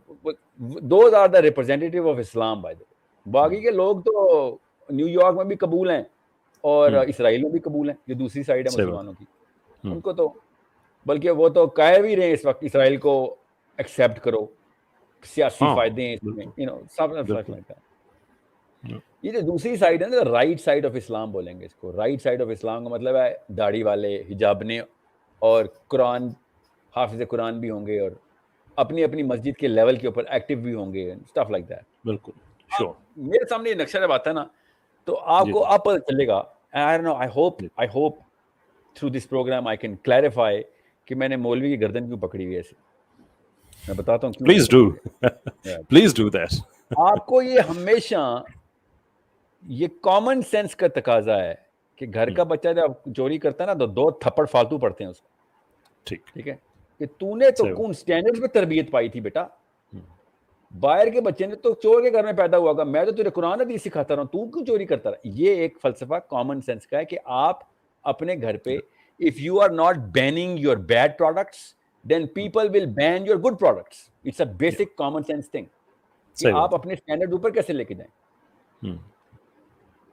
those are the representative of Islam by the way. باقی کے لوگ تو نیو یارک میں بھی قبول ہیں اور اسرائیل میں بھی قبول ہیں, جو دوسری سائڈ ہے مسلمانوں کی, ان کو تو بلکہ وہ تو کہہ بھی رہے ہیں اس وقت اسرائیل کو ایکسیپٹ کرو, سیاسی فائدے ہیں اس میں, یہ جو دوسری سائڈ ہے نا, رائٹ سائڈ آف اسلام بولیں گے اس کو. رائٹ سائڈ آف اسلام کا مطلب ہے داڑھی والے, حجابنے, اور قرآن حافظ قرآن بھی ہوں گے, اور اپنی اپنی مسجد کے لیول کے اوپر ایکٹیو بھی ہوں گے, اسٹف لائک دیٹ. بالکل شور. میرے سامنے یہ نقشہ جب آتا ہے نا تو آپ کو اب پتہ چلے گا. I hope through this program I can clarify کہ میں نے مولوی کی گردن کیوں پکڑی ہوئی ہے ایسے. میں بتاتا ہوں پلیز ڈو دیٹ. آپ کو یہ ہمیشہ یہ کامن سینس کا تقاضا ہے کہ گھر کا بچہ جب چوری کرتا ہے نا تو 2 تھپڑ فالتو پڑتے ہیں اس کو. ٹھیک ہے کہ تو نے تو کون سٹینڈرڈ پہ تربیت پائی تھی بیٹا. باہر کے بچے نے تو چور کے گھر میں پیدا ہوا گا, میں تو تجھے قرآن حدیث سکھاتا رہا ہوں, تو کیوں چوری کرتا رہا. یہ ایک فلسفہ کامن سینس کا ہے کہ آپ اپنے گھر پہ if you are not banning your bad products then people will ban your good products. It's a basic common sense thing کہ آپ اپنے سٹینڈرڈ اوپر کیسے لے کے جائیں.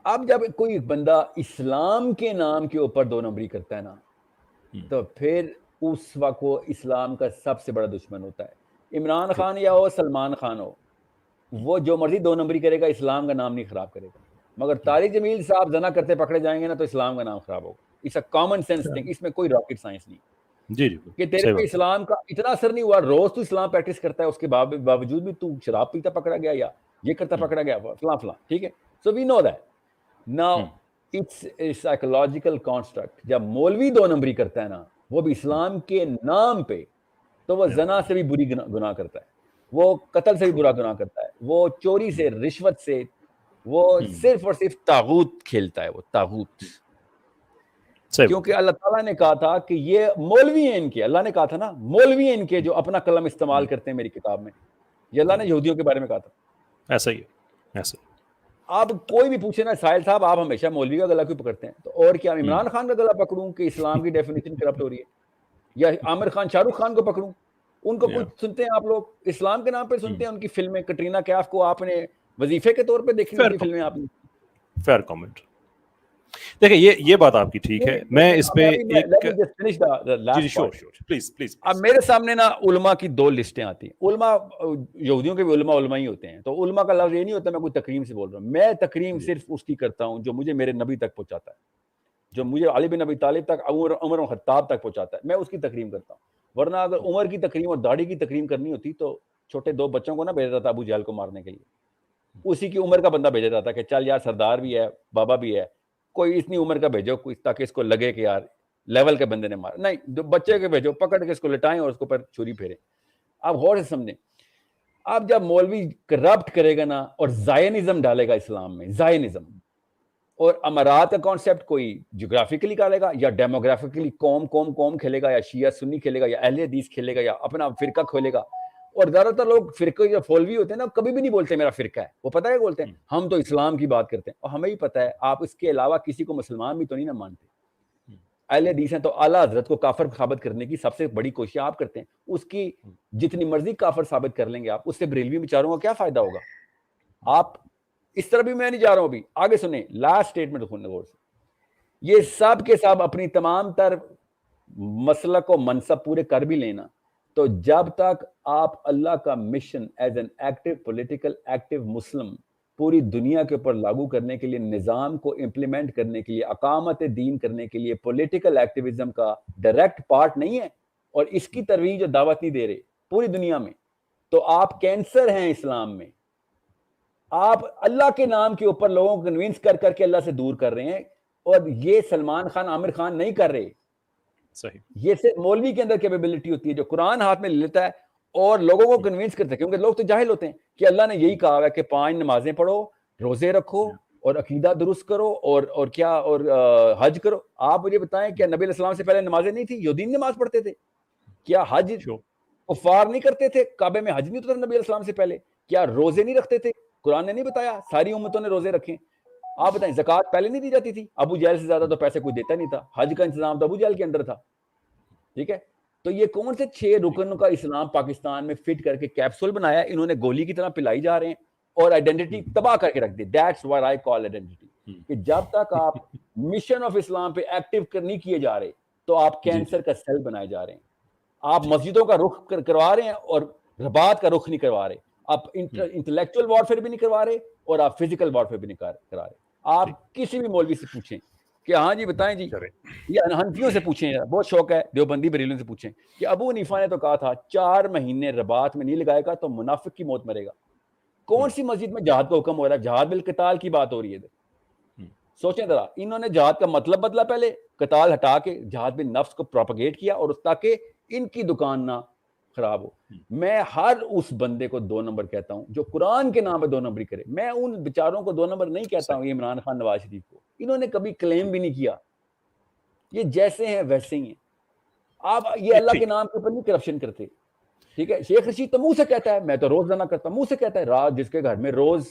اب جب کوئی بندہ اسلام کے نام کے اوپر 2 نمبری کرتا ہے نا تو پھر اس وقت وہ اسلام کا سب سے بڑا دشمن ہوتا ہے. عمران خان یا ہو سلمان خان ہو, وہ جو مرضی 2 نمبری کرے گا, اسلام کا نام نہیں خراب کرے گا. مگر طارق جمیل صاحب زنا کرتے پکڑے جائیں گے نا تو اسلام کا نام خراب ہوگا. It's a common sense thing, اس میں کوئی راکٹ سائنس نہیں. جی کہ تیرے پہ اسلام کا اتنا اثر نہیں ہوا, روز تو اسلام پریکٹس کرتا ہے, اس کے باوجود بھی تو شراب پیتا پکڑا گیا یا یہ کرتا پکڑا گیا فلاں فلاں. ٹھیک ہے, so we know that. Now it's a psychological construct. جب مولوی 2 نمبری کرتا ہے نا, وہ بھی اسلام کے نام پہ, تو وہ زنا سے بھی بری گناہ کرتا ہے, وہ قتل سے بھی برا گناہ کرتا ہے, وہ چوری سے, رشوت سے, وہ صرف اور صرف طاغوت کھیلتا ہے, وہ طاغوت. کیونکہ اللہ تعالیٰ نے کہا تھا کہ یہ مولوی ہیں ان کے, اللہ نے کہا تھا نا مولوی ہیں ان کے جو اپنا قلم استعمال کرتے ہیں میری کتاب میں. یہ اللہ نے یہودیوں کے بارے میں کہا تھا. ایسا ہی ایسا. آپ کوئی بھی پوچھے نا ساحل صاحب آپ ہمیشہ مولوی کا گلا کیوں پکڑتے ہیں, تو اور کیا عمران خان کا گلا پکڑوں کہ اسلام کی ڈیفینیشن کرپٹ ہو رہی ہے, یا عامر خان شاہ رخ خان کو پکڑوں, ان کو کچھ سنتے ہیں آپ لوگ اسلام کے نام پہ سنتے ہیں, ان کی فلمیں کٹرینہ کیف کو آپ نے وظیفے کے طور پہ دیکھی ان کی فلمیں آپ نے. Fair comment. دیکھیں یہ بات آپ کی ٹھیک ہے. میں اس پہ اب میرے سامنے نا علماء کی 2 لسٹیں آتی ہیں. علماء یہودیوں کے بھی علماء ہی ہوتے ہیں, تو علماء کا لفظ یہ نہیں ہوتا میں کوئی تکریم سے بول رہا ہوں. میں تکریم صرف اس کی کرتا ہوں جو مجھے میرے نبی تک پہنچاتا ہے, جو مجھے علی بن ابی طالب تک, عمر بن خطاب تک پہنچاتا ہے, میں اس کی تکریم کرتا ہوں. ورنہ اگر عمر کی تکریم اور داڑھی کی تکریم کرنی ہوتی تو چھوٹے 2 بچوں کو نہ بھیجا تھا ابو جہل کو مارنے کے لیے. اسی کی عمر کا بندہ بھیجا جاتا کہ چل یار سردار بھی ہے, بابا بھی ہے, کوئی اتنی عمر کا بھیجو کوئی تاکہ اس کو لگے کہ یار لیول کے بندے نے مارا. نہیں, جو بچے کے بھیجو پکڑ کے اس کو لٹائیں اور اس کو پر چھری پھیریں. آپ غور سے سمجھیں, اب جب مولوی کرپٹ کرے گا نا اور زائنزم ڈالے گا اسلام میں, زائنزم اور امارات کا کانسیپٹ کوئی جغرافیکلی ڈالے گا یا ڈیموگرافیکلی قوم کھیلے گا, یا شیعہ سنی کھیلے گا, یا اہل حدیث کھیلے گا, یا اپنا فرقہ کھولے گا. اور زیادہ تر لوگ فرقے جو فولوی ہوتے ہیں نا کبھی بھی نہیں بولتے میرا فرقہ ہے, وہ پتہ ہے بولتے ہیں ہم تو اسلام کی بات کرتے ہیں. اور ہمیں ہی پتہ ہے آپ اس کے علاوہ کسی کو مسلمان بھی تو نہیں نہ مانتے. اہل حدیث ہیں تو اعلیٰ حضرت کو کافر ثابت کرنے کی سب سے بڑی کوشش آپ کرتے ہیں. اس کی جتنی مرضی کافر ثابت کر لیں گے آپ, اس سے بریلوی بیچاروں کا کیا فائدہ ہوگا. آپ اس طرح بھی میں نہیں جا رہا ہوں, ابھی آگے سنیں لاسٹ اسٹیٹمنٹ غور سے. یہ سب کے سب اپنی تمام تر مسلک و منصب پورے کر بھی لینا, تو جب تک آپ اللہ کا mission as an active political active Muslim پوری دنیا کے اوپر لاگو کرنے کے لیے, نظام کو امپلیمنٹ کرنے کے لیے, اقامت دین کرنے کے لیے پولیٹیکل ایکٹیویزم کا ڈائریکٹ پارٹ نہیں ہے اور اس کی ترویج اور دعوت نہیں دے رہے پوری دنیا میں, تو آپ کینسر ہیں اسلام میں. آپ اللہ کے نام کے اوپر لوگوں کو کنوینس کر کر کے اللہ سے دور کر رہے ہیں, اور یہ سلمان خان عامر خان نہیں کر رہے. صحیح. یہ صرف مولوی کے اندر کیپیبلٹی ہوتی ہے جو قرآن ہاتھ میں لے لیتا ہے اور لوگوں کو کنوینس کرتا ہے, کیونکہ لوگ تو جاہل ہوتے ہیں کہ اللہ نے یہی کہا ہے کہ 5 نمازیں پڑھو, روزے رکھو اور عقیدہ درست کرو اور کیا اور حج کرو. آپ مجھے بتائیں کیا نبی علیہ السلام سے پہلے نمازیں نہیں تھی؟ یہودین نماز پڑھتے تھے. کیا حج کفار نہیں کرتے تھے؟ کعبے میں حج نہیں ہوتا نبی علیہ السلام سے پہلے. کیا روزے نہیں رکھتے تھے؟ قرآن نے نہیں بتایا ساری امتوں نے روزے رکھے. آپ بتائیں زکوٰۃ پہلے نہیں دی جاتی تھی؟ ابو جہل سے زیادہ تو پیسے کوئی دیتا نہیں تھا, حج کا انتظام تو ابو جہل کے اندر تھا. ٹھیک ہے, تو یہ کون سے 6 رکن کا اسلام پاکستان میں فٹ کر کے کیپسول بنایا, انہوں نے گولی کی طرح پلائی جا رہے ہیں اور آئیڈینٹی تباہ کر کے رکھ دی. That's what I call identity. کہ جب تک آپ مشن آف اسلام پہ ایکٹیو نہیں کیے جا رہے تو آپ کینسر کا سیل بنائے جا رہے ہیں. آپ مسجدوں کا رخ کروا رہے ہیں اور رباط کا رخ نہیں کروا رہے. آپ انٹلیکچوئل وارفیئر بھی نہیں کروا رہے اور آپ فزیکل وارفیئر بھی نہیں کرا رہے. آپ کسی بھی مولوی سے پوچھیں کہ ہاں جی بتائیں جی, یہ حنفیوں سے پوچھیں, بہت شوق ہے, دیوبندی بریلوں سے پوچھیں کہ ابو حنیفہ نے تو کہا تھا 4 مہینے رباط میں نہیں لگائے گا تو منافق کی موت مرے گا. کون سی مسجد میں جہاد کا حکم ہو رہا ہے؟ جہاد بالقتال کی بات ہو رہی ہے. سوچیں ذرا, انہوں نے جہاد کا مطلب بدلا, پہلے قتال ہٹا کے جہاد بن نفس کو پروپیگیٹ کیا اور تاکہ ان کی دکان نہ خراب ہو. میں ہر اس بندے کو 2 نمبر کہتا ہوں جو قرآن کے نام پہ 2 نمبری کرے. میں ان بیچاروں کو 2 نمبر نہیں کہتا ہوں, عمران خان نواز شریف کو, انہوں نے کبھی کلیم بھی نہیں کیا. یہ جیسے ہیں ویسے ہی ہیں. آپ یہ اللہ کے نام کے اوپر نہیں کرپشن کرتے, ٹھیک ہے. شیخ رشید تو منہ سے کہتا ہے میں تو روز نہ کرتا, منہ سے کہتا ہے رات جس کے گھر میں روز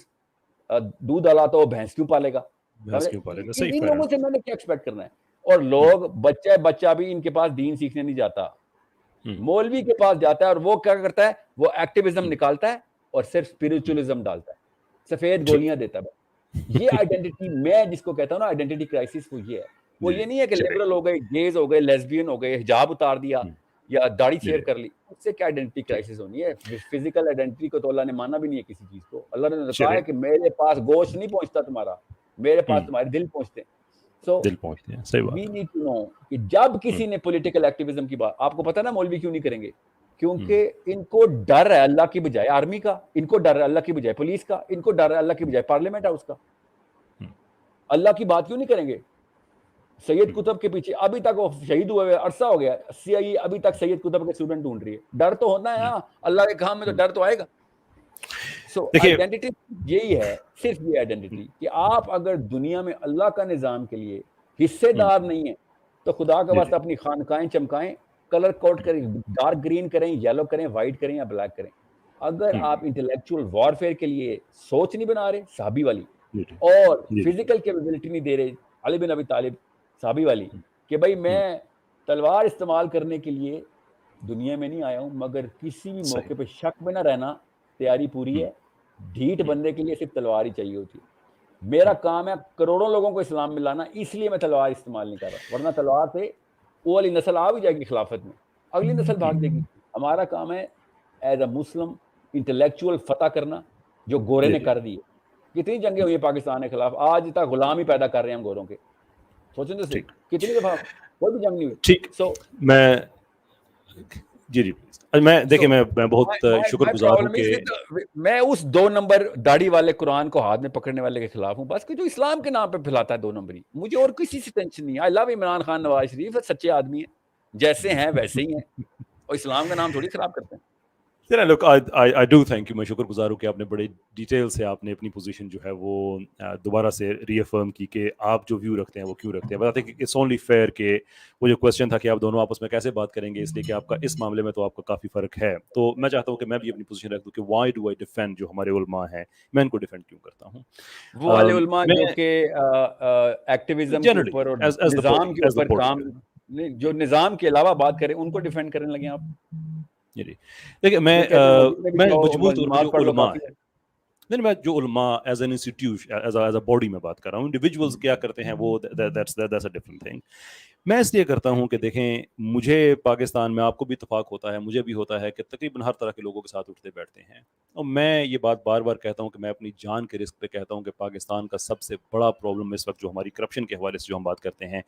دودھ ڈالا تو وہ بھینس کیوں پالے گا. ان لوگوں سے میں نے کیا ایکسپیکٹ کرنا ہے. اور لوگ بچہ بھی ان کے پاس دین سیکھنے نہیں جاتا, مولوی کے پاس جاتا ہے اور وہ کیا کرتا ہے, وہ ایکٹیویزم نکالتا ہے اور صرف اسپرچولیزم ڈالتا ہے, سفید گولیاں دیتا ہے. یہ آئیڈینٹی میں جس کو کہتا ہوں نا آئیڈینٹی کرائسس, وہ یہ ہے. وہ یہ نہیں ہے کہ لبرل ہو گئے, گیز ہو گئے, لیسبین ہو گئے, حجاب اتار دیا یا داڑھی شیو کر لی, اس سے کیا آئیڈینٹی کرائسس ہونی ہے. فزیکل آئیڈینٹی کو تو اللہ نے مانا بھی نہیں ہے کسی چیز کو. اللہ نے کہا ہے کہ میرے پاس گوشت نہیں پہنچتا تمہارا, میرے پاس تمہارے دل پہنچتے ہیں. سو وی نیڈ ٹو نو کہ جب کسی نے پولیٹیکل ایکٹیویزم کی بات, آپ کو پتا نا مولوی کیوں نہیں کریں گے, کیونکہ ان کو ڈر ہے اللہ کی بجائے آرمی کا, ان کو ڈر ہے اللہ کی بجائے پولیس کا, ان کو ڈر ہے اللہ کی بجائے پارلیمنٹ ہاؤس کا. اللہ کی بات کیوں نہیں کریں گے؟ سید قطب کے پیچھے ابھی تک وہ شہید ہوئے عرصہ ہو گیا, CIA ابھی تک سید قطب کے اسٹوڈنٹ ڈھونڈ رہی ہے. ڈر تو ہونا ہے, ہاں اللہ کے کام میں تو ڈر تو آئے گا. سو آئیڈینٹی یہی ہے, صرف یہ آئیڈینٹی کہ آپ اگر دنیا میں اللہ کا نظام کے لیے حصے دار نہیں ہیں تو خدا کا واسطہ اپنی خانقاہیں چمکائیں, کلر کوڈ کریں, ڈارک گرین کریں, یلو کریں, وائٹ کریں یا بلیک کریں. اگر آپ انٹلیکچوئل وارفیئر کے لیے سوچ نہیں بنا رہے صحابی والی, اور فزیکل کیپیبلٹی نہیں دے رہے علی بن ابی طالب صحابی والی, کہ بھائی میں تلوار استعمال کرنے کے لیے دنیا میں نہیں آیا ہوں, مگر کسی بھی موقع پہ شک میں نہ رہنا, تیاری پوری ہے. ڈھیٹ بندے کے لیے صرف تلوار ہی چاہیے ہوتی ہے. میرا کام ہے کروڑوں لوگوں کو اسلام میں لانا, اس لیے میں تلوار استعمال نہیں کر رہا, ورنہ تلوار سے وہ والی نسل آ بھی جائے گی خلافت میں, اگلی نسل بھاگ جائے گی. ہمارا کام ہے ایز اے مسلم انٹلیکچوئل فتح کرنا, جو گورے نے کر دی ہے. کتنی جنگیں ہوئی ہیں پاکستان کے خلاف, آج تک غلام ہی پیدا کر رہے ہیں ہم گوروں کے. سوچیں تو صحیح, کتنی دفعہ کوئی بھی جنگ نہیں ہوئی. ٹھیک, میں جی میں دیکھیں میں بہت شکر گزار ہوں کہ میں اس 2 نمبر داڑھی والے قرآن کو ہاتھ میں پکڑنے والے کے خلاف ہوں, بس کہ جو اسلام کے نام پہ پھیلاتا ہے 2 نمبری. مجھے اور کسی سے ٹینشن نہیں ہے. آئی لو عمران خان نواز شریف, سچے آدمی ہیں, جیسے ہیں ویسے ہی ہیں, اور اسلام کا نام تھوڑی خراب کرتے ہیں. لوک آئی ڈو تھینک یو, میں شکر گزار ہوں کہ آپ نے بڑے ڈیٹیل سے آپ نے اپنی پوزیشن جو ہے وہ دوبارہ سے ری افرم کی کہ آپ جو ویو رکھتے ہیں وہ کیوں رکھتے ہیں. بتاتے ہیں کہ اٹس اونلی فیئر کہ وہ جو کویشچن تھا کہ آپ دونوں آپس میں کیسے بات کریں گے, اس لیے کہ آپ کا اس معاملے میں تو آپ کا کافی فرق ہے. تو میں چاہتا ہوں کہ میں بھی اپنی پوزیشن رکھ دوں کہ وائی ڈو آئی ڈیفینڈ جو ہمارے علماء ہیں, میں ان کو ڈیفینڈ کیوں کرتا ہوں. وہ والے علماء جو کہ ایکٹیویزم کے اوپر اور نظام کے اوپر کام, جو نظام کے علاوہ بات کریں, ان کو ڈیفینڈ کرنے لگے آپ. جی دیکھیں میں مجموعی طور پر جو علماء ہیں, نہیں میں جو علماء as an institution as a body میں بات کر رہا ہوں, انڈیویجولز کیا کرتے ہیں وہ دیٹس اے ڈفرنٹ تھنگ. میں اس لیے کرتا ہوں کہ دیکھیں مجھے پاکستان میں, آپ کو بھی اتفاق ہوتا ہے, مجھے بھی ہوتا ہے کہ تقریباً ہر طرح کے لوگوں کے ساتھ اٹھتے بیٹھتے ہیں. اور میں یہ بات بار بار کہتا ہوں کہ میں اپنی جان کے رسک پہ کہتا ہوں کہ پاکستان کا سب سے بڑا پرابلم اس وقت جو ہماری کرپشن کے حوالے سے جو ہم بات کرتے ہیں,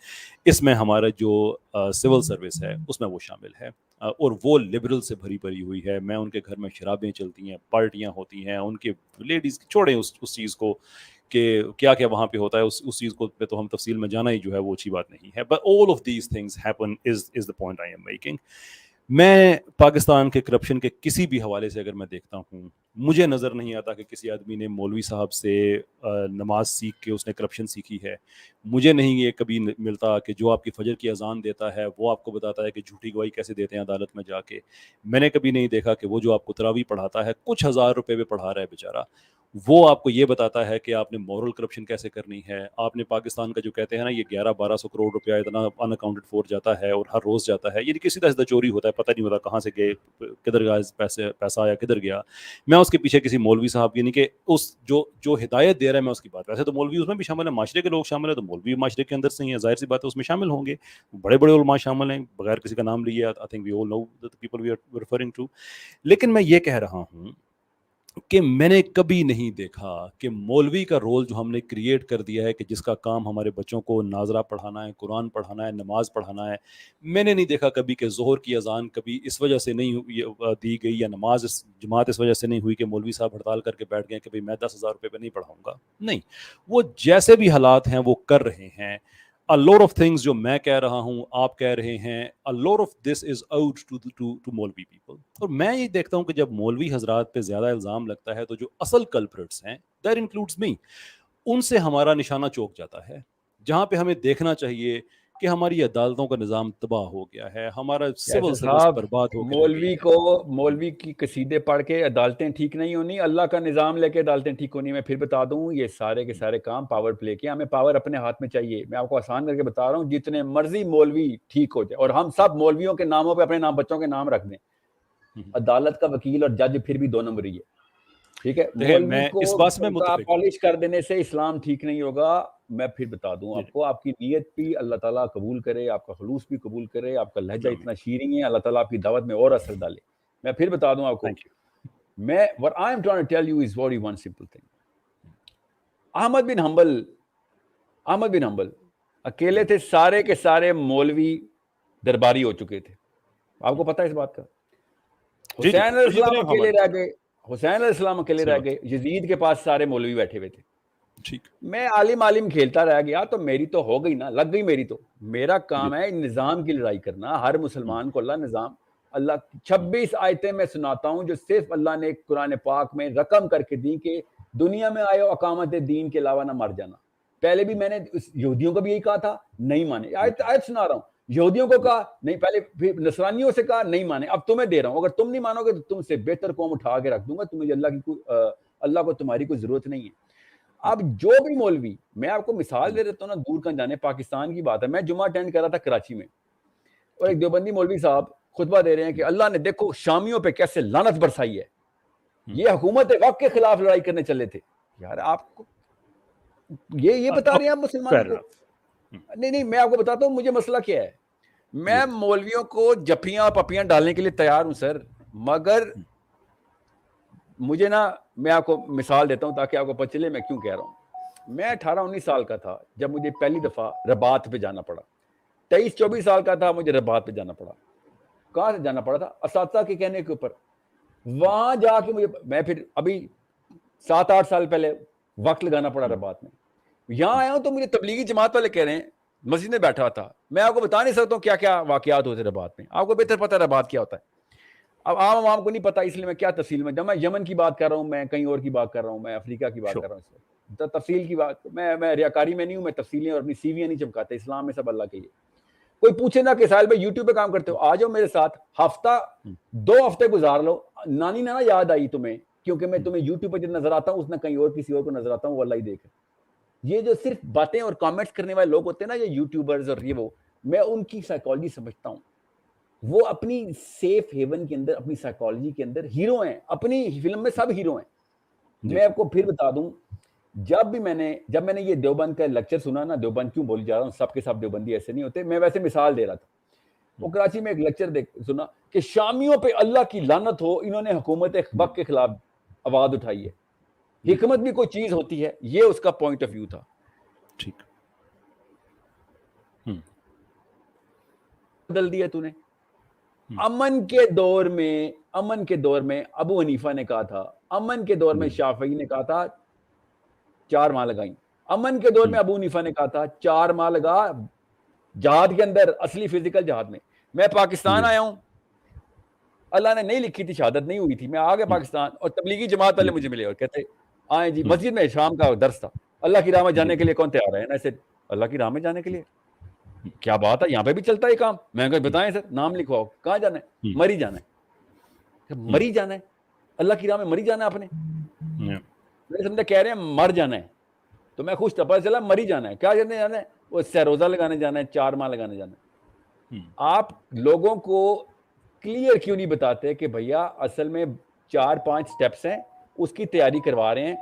اس میں ہمارا جو سول سروس ہے اس میں وہ شامل ہے, اور وہ لبرل سے بھری پڑی ہوئی ہے. میں ان کے گھر میں شرابیں چلتی ہیں, پارٹیاں ہوتی ہیں, ان کے لیڈیز چھوڑیں اس چیز کو کہ کیا کیا وہاں پہ ہوتا ہے, اس چیز کو پہ تو ہم تفصیل میں جانا ہی جو ہے وہ اچھی بات نہیں ہے. But all of these things happen is the point I am making. میں پاکستان کے کرپشن کے کسی بھی حوالے سے اگر میں دیکھتا ہوں, مجھے نظر نہیں آتا کہ کسی آدمی نے مولوی صاحب سے نماز سیکھ کے اس نے کرپشن سیکھی ہے. مجھے نہیں یہ کبھی ملتا کہ جو آپ کی فجر کی اذان دیتا ہے وہ آپ کو بتاتا ہے کہ جھوٹی گواہی کیسے دیتے ہیں عدالت میں جا کے. میں نے کبھی نہیں دیکھا کہ وہ جو آپ کو تراویح پڑھاتا ہے کچھ ہزار روپے پہ پڑھا رہا ہے بیچارہ, وہ آپ کو یہ بتاتا ہے کہ آپ نے مورل کرپشن کیسے کرنی ہے. آپ نے پاکستان کا جو کہتے ہیں نا یہ 1100-1200 کروڑ روپیہ اتنا ان اکاؤنٹڈ فور جاتا ہے اور ہر روز جاتا ہے, یہ کسی طرح چوری ہوتا ہے, پتہ نہیں ہوتا کہاں سے گئے, کدھر گیا پیسہ آیا کدھر گیا. میں اس کے پیچھے کسی مولوی صاحب یعنی کہ اس جو ہدایت دے رہا ہے میں اس کی بات, ویسے تو مولوی اس میں بھی شامل ہے, معاشرے کے لوگ شامل ہیں, تو مولوی معاشرے کے اندر سے ہی ہیں, ظاہر سی بات ہے اس میں شامل ہوں گے, بڑے بڑے علماء شامل ہیں بغیر کسی کا نام لیے. I think we all know the people we are referring to. لیکن میں یہ کہہ رہا ہوں کہ میں نے کبھی نہیں دیکھا کہ مولوی کا رول جو ہم نے کریٹ کر دیا ہے کہ جس کا کام ہمارے بچوں کو ناظرہ پڑھانا ہے, قرآن پڑھانا ہے, نماز پڑھانا ہے, میں نے نہیں دیکھا کبھی کہ ظہر کی اذان کبھی اس وجہ سے نہیں دی گئی یا نماز جماعت اس وجہ سے نہیں ہوئی کہ مولوی صاحب ہڑتال کر کے بیٹھ گئے کہ بھئی میں 10,000 روپے پہ نہیں پڑھاؤں گا. نہیں, وہ جیسے بھی حالات ہیں وہ کر رہے ہیں. A lot of things جو میں کہہ رہا ہوں آپ کہہ رہے ہیں, a lot of this is owed to مولوی people. اور میں یہ دیکھتا ہوں کہ جب مولوی حضرات پہ زیادہ الزام لگتا ہے تو جو اصل کلپریٹس ہیں, that includes me, ان سے ہمارا نشانہ چوک جاتا ہے. جہاں پہ ہمیں دیکھنا چاہیے کہ ہماری عدالتوں کا نظام تباہ ہو گیا ہے, ہمارا سول سروس برباد ہو کے رہ گئی ہے. مولوی کی قصیدے پڑھ کے عدالتیں ٹھیک نہیں ہونی, اللہ کا نظام لے کے عدالتیں ٹھیک ہونی. میں پھر بتا دوں یہ سارے کے سارے کام پاور پلے کے, ہمیں پاور اپنے ہاتھ میں چاہیے. میں آپ کو آسان کر کے بتا رہا ہوں, جتنے مرضی مولوی ٹھیک ہو جائے اور ہم سب مولویوں کے ناموں پہ اپنے نام بچوں کے نام رکھ دیں, عدالت کا وکیل اور جج پھر بھی 2 نمبر ہی ہے. ٹھیک ہے, مولوی کو اس بات سے میں متفق ہوں. پالش کر دینے سے اسلام ٹھیک نہیں ہوگا. میں پھر بتا دوں آپ کو, آپ کی نیت بھی اللہ تعالیٰ قبول کرے, آپ کا خلوص بھی قبول کرے, آپ کا لہجہ اتنا شیریں ہے, اللہ تعالیٰ آپ کی دعوت میں اور اثر ڈالے. میں پھر بتا دوں آپ کو, میں what I am trying to tell you is very one simple thing. Ahmad بن حنبل اکیلے تھے, سارے کے سارے مولوی درباری ہو چکے تھے. آپ کو پتہ ہے اس بات کا؟ حسین علیہ السلام اکیلے رہ گئے, یزید کے پاس سارے مولوی بیٹھے ہوئے تھے. میں عالم کھیلتا رہ گیا تو میری تو ہو گئی نا, لگ گئی میری. تو میرا کام ہے نظام کی لڑائی کرنا. ہر مسلمان کو اللہ نظام, اللہ 26 آیتیں میں سناتا ہوں جو صرف اللہ نے قرآن پاک میں رقم کر کے دی کہ دنیا میں آئے اقامت دین کے علاوہ نہ مر جانا. پہلے بھی میں نے یہودیوں کو بھی یہی کہا تھا, نہیں مانے. آیت سنا رہا ہوں, یہودیوں کو کہا نہیں, پہلے پھر نصرانیوں سے کہا نہیں مانے, اب تمہیں دے رہا ہوں. اگر تم نہیں مانو گے تو تم سے بہتر قوم اٹھا کے رکھ دوں گا. تمہیں اللہ کو تمہاری کوئی ضرورت نہیں ہے. اب جو بھی مولوی, میں آپ کو مثال دے دیتا ہوں نا, دور کہاں جانے, پاکستان کی بات ہے. میں جمعہ اٹینڈ کر رہا تھا کراچی میں, اور ایک دیوبندی مولوی صاحب خطبہ دے رہے ہیں کہ اللہ نے دیکھو شامیوں پہ کیسے لعنت برسائی ہے, یہ حکومت وقت کے خلاف لڑائی کرنے چلے تھے. یار آپ کو یہ بتا رہے ہیں آپ مسلمانوں کو؟ نہیں, میں آپ کو بتاتا ہوں مجھے مسئلہ کیا ہے. میں مولویوں کو جپیاں پپیاں ڈالنے کے لیے تیار ہوں سر, مگر مجھے نا, میں آپ کو مثال دیتا ہوں تاکہ آپ کو پتہ چلے میں کیوں کہہ رہا ہوں. میں 18-19 سال کا تھا جب مجھے پہلی دفعہ رباط پہ جانا پڑا. 23-24 سال کا تھا مجھے رباط پہ جانا پڑا. کہاں سے جانا پڑا تھا؟ اساتذہ کے کہنے کے اوپر. وہاں جا کے میں پھر ابھی 7-8 سال پہلے وقت لگانا پڑا رباط میں. یہاں آیا ہوں تو مجھے تبلیغی جماعت والے کہہ رہے ہیں, مسجد میں بیٹھا تھا, میں آپ کو بتا نہیں سکتا ہوں کیا کیا واقعات ہوتے رباط میں. آپ کو بہتر پتہ ہے رباط کیا ہوتا ہے. اب عام کو نہیں پتا, اس لیے میں کیا تفصیل میں, جب میں یمن کی بات کر رہا ہوں, میں کہیں اور کی بات کر رہا ہوں, میں افریقہ کی بات کر رہا ہوں. اس وقت تفصیل کی بات, میں ریاکاری میں نہیں ہوں, میں تفصیلیں اور اپنی سیویاں نہیں چمکاتے. اسلام میں سب اللہ کے لیے. کوئی پوچھے نا کہ ساحل بھائی یوٹیوب پہ کام کرتے ہو, آ جاؤ میرے ساتھ, 2 ہفتے گزار لو. نانی نانا یاد آئی تمہیں, کیونکہ میں تمہیں یوٹیوب پہ جب نظر آتا ہوں اس میں کہیں اور کسی اور کو نظر آتا ہوں, وہ اللہ ہی دیکھ. یہ جو صرف باتیں اور کامنٹس کرنے والے لوگ ہوتے ہیں نا, یہ یوٹیوبرز اور یہ وہ, میں ان کی سائیکالوجی سمجھتا ہوں. وہ اپنی سیف ہیون کے اندر, اپنی سائیکالوجی کے اندر ہیرو ہیں. اپنی فلم میں سب ہیرو ہیں. میں آپ کو پھر بتا دوں, جب میں نے یہ دیوبند کا لیکچر سنا نا, دیوبند کیوں بولی جا رہا ہوں, سب کے سب دیوبندی ایسے نہیں ہوتے, میں ویسے مثال دے رہا تھا. وہ کراچی میں ایک لیکچر سنا کہ شامیوں پہ اللہ کی لعنت ہو, انہوں نے حکومت وقت کے خلاف آواز اٹھائی ہے. حکمت بھی کوئی چیز ہوتی ہے, یہ اس کا پوائنٹ آف ویو تھا. ٹھیک بدل دیا تو نے. امن کے دور میں ابو حنیفہ نے کہا تھا, امن کے دور میں شافعی نے کہا تھا 4 ماہ لگائیں. امن کے دور میں ابو حنیفہ نے کہا تھا 4 ماہ لگا جہاد کے اندر, اصلی فزیکل جہاد میں. میں پاکستان آیا ہوں, اللہ نے نہیں لکھی تھی, شہادت نہیں ہوئی تھی, میں آ گیا پاکستان, اور تبلیغی جماعت والے مجھے ملے اور کہتے آئیں جی, مسجد میں شام کا درس تھا, اللہ کی راہ میں جانے کے لیے کون تیار ہے نا, ایسے اللہ کی راہ میں جانے کے لیے کیا بات ہے, یہاں پہ بھی چلتا ہے یہ کام. میں کہا بتائیں سر, نام لکھواؤ, کہاں جانا ہے؟ مری جانا ہے. اللہ کی راہ میں مری جانا ہے آپ نے. میں نے سمجھا کہہ رہے ہیں مر جانا ہے, تو میں خوش تھا, پتہ چلا مر ہی جانا ہے. کیا جانا ہے, وہ سروزہ لگانے جانا ہے, 4 ماہ لگانے جانا ہے. آپ لوگوں کو کلیئر کیوں نہیں بتاتے کہ بھیا اصل میں 4-5 سٹیپس ہیں, اس کی تیاری کروا رہے ہیں.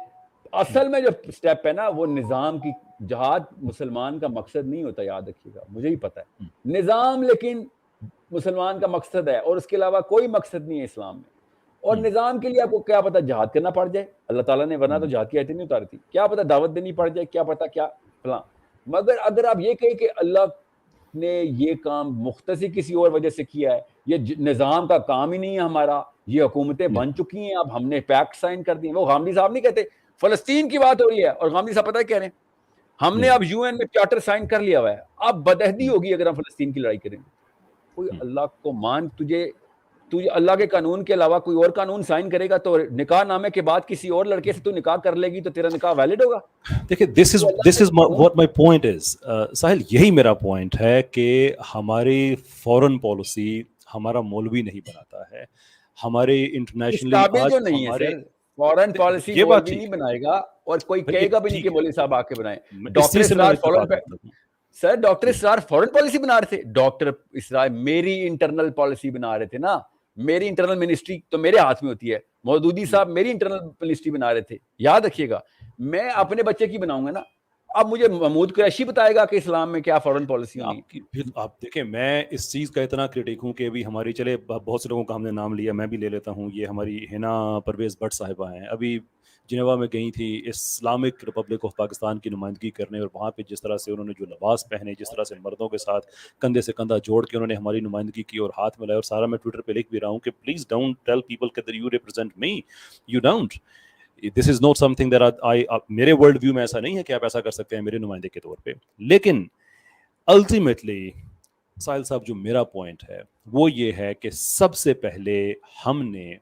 اصل میں جو سٹیپ ہے نا وہ نظام کی, جہاد مسلمان کا مقصد نہیں ہوتا, یاد رکھیے گا, مجھے ہی پتا ہے. نظام لیکن مسلمان کا مقصد ہے, اور اس کے علاوہ کوئی مقصد نہیں ہے اسلام میں. اور نظام کے لیے آپ کو کیا پتا جہاد کرنا پڑ جائے, اللہ تعالیٰ نے ورنہ تو جہاد کی آیتیں نہیں اتاری تھی, کیا پتا دعوت دینی پڑ جائے, کیا پتا کیا فلاں. مگر اگر آپ یہ کہیں کہ اللہ نے یہ کام مختصر کسی اور وجہ سے کیا ہے, یہ نظام کا کام ہی نہیں ہے ہمارا, یہ حکومتیں بن چکی ہیں, اب ہم نے پیکٹ سائن کر دی. وہ غامدی صاحب نہیں کہتے, فلسطین کی بات ہو رہی ہے, اور غامدی صاحب پتہ ہے کہہ رہے ہیں ہم نے اب یو این میں چارٹر سائن کر لیا ہوا ہے, اب بدعہدی ہوگی اگر ہم فلسطین کی لڑائی کریں. کوئی اللہ کو مان, تجھے اللہ کے قانون کے علاوہ کوئی اور قانون سائن کرے گا تو نکاح نامے کے بعد کسی اور لڑکے سے تو نکاح کر لے گی تو تیرا نکاح ویلڈ ہوگا. دیکھیں دس is what my point is. ساحل یہی میرا پوائنٹ ہے کہ ہماری فورن پالیسی ہمارا مولوی نہیں بناتا ہے, ہمارے انٹرنیشنلی آج جو نہیں ہے سر, فورن پالیسی مولوی نہیں بنائے گا, اور کوئی کہے گا بھی نہیں کہ مولوی صاحب آ کے بنائیں. ڈاکٹر اسرار سر, ڈاکٹر اسرار فورن پالیسی بنا رہے تھے, ڈاکٹر اسرار میری انٹرنل پالیسی بنا رہے تھے نا, میری انٹرنل منسٹری تو میرے ہاتھ میں ہوتی ہے, مودودی صاحب میری انٹرنل منسٹری بنا رہے تھے, یاد رکھیے گا. میں اپنے بچے کی بناؤں گا نا, اب مجھے محمود قریشی بتائے گا کہ اسلام میں کیا فورن پالیسی ہونی. آپ دیکھیں میں اس چیز کا اتنا کرٹک ہوں کہ ابھی ہماری, چلے بہت سے لوگوں کا ہم نے نام لیا, میں بھی لے لیتا ہوں, یہ ہماری ہینا پرویز بٹ صاحبہ ہیں, ابھی جنیوا میں گئی تھی اسلامک ریپبلک آف پاکستان کی نمائندگی کرنے, اور وہاں پہ جس طرح سے انہوں نے جو لباس پہنے, جس طرح سے مردوں کے ساتھ کندھے سے کندھا جوڑ کے انہوں نے ہماری نمائندگی کی اور ہاتھ ملائے, اور سارا میں ٹویٹر پہ لکھ بھی رہا ہوں کہ پلیز ڈونٹ ٹیل پیپل کہ you represent me, you don't. This is not some thing that میرے ورلڈ ویو میں ایسا نہیں ہے کہ آپ ایسا کر سکتے ہیں میرے نمائندے کے طور پہ. لیکن الٹیمیٹلی ساحل صاحب جو میرا پوائنٹ ہے وہ یہ ہے کہ سب سے پہلے ہم نے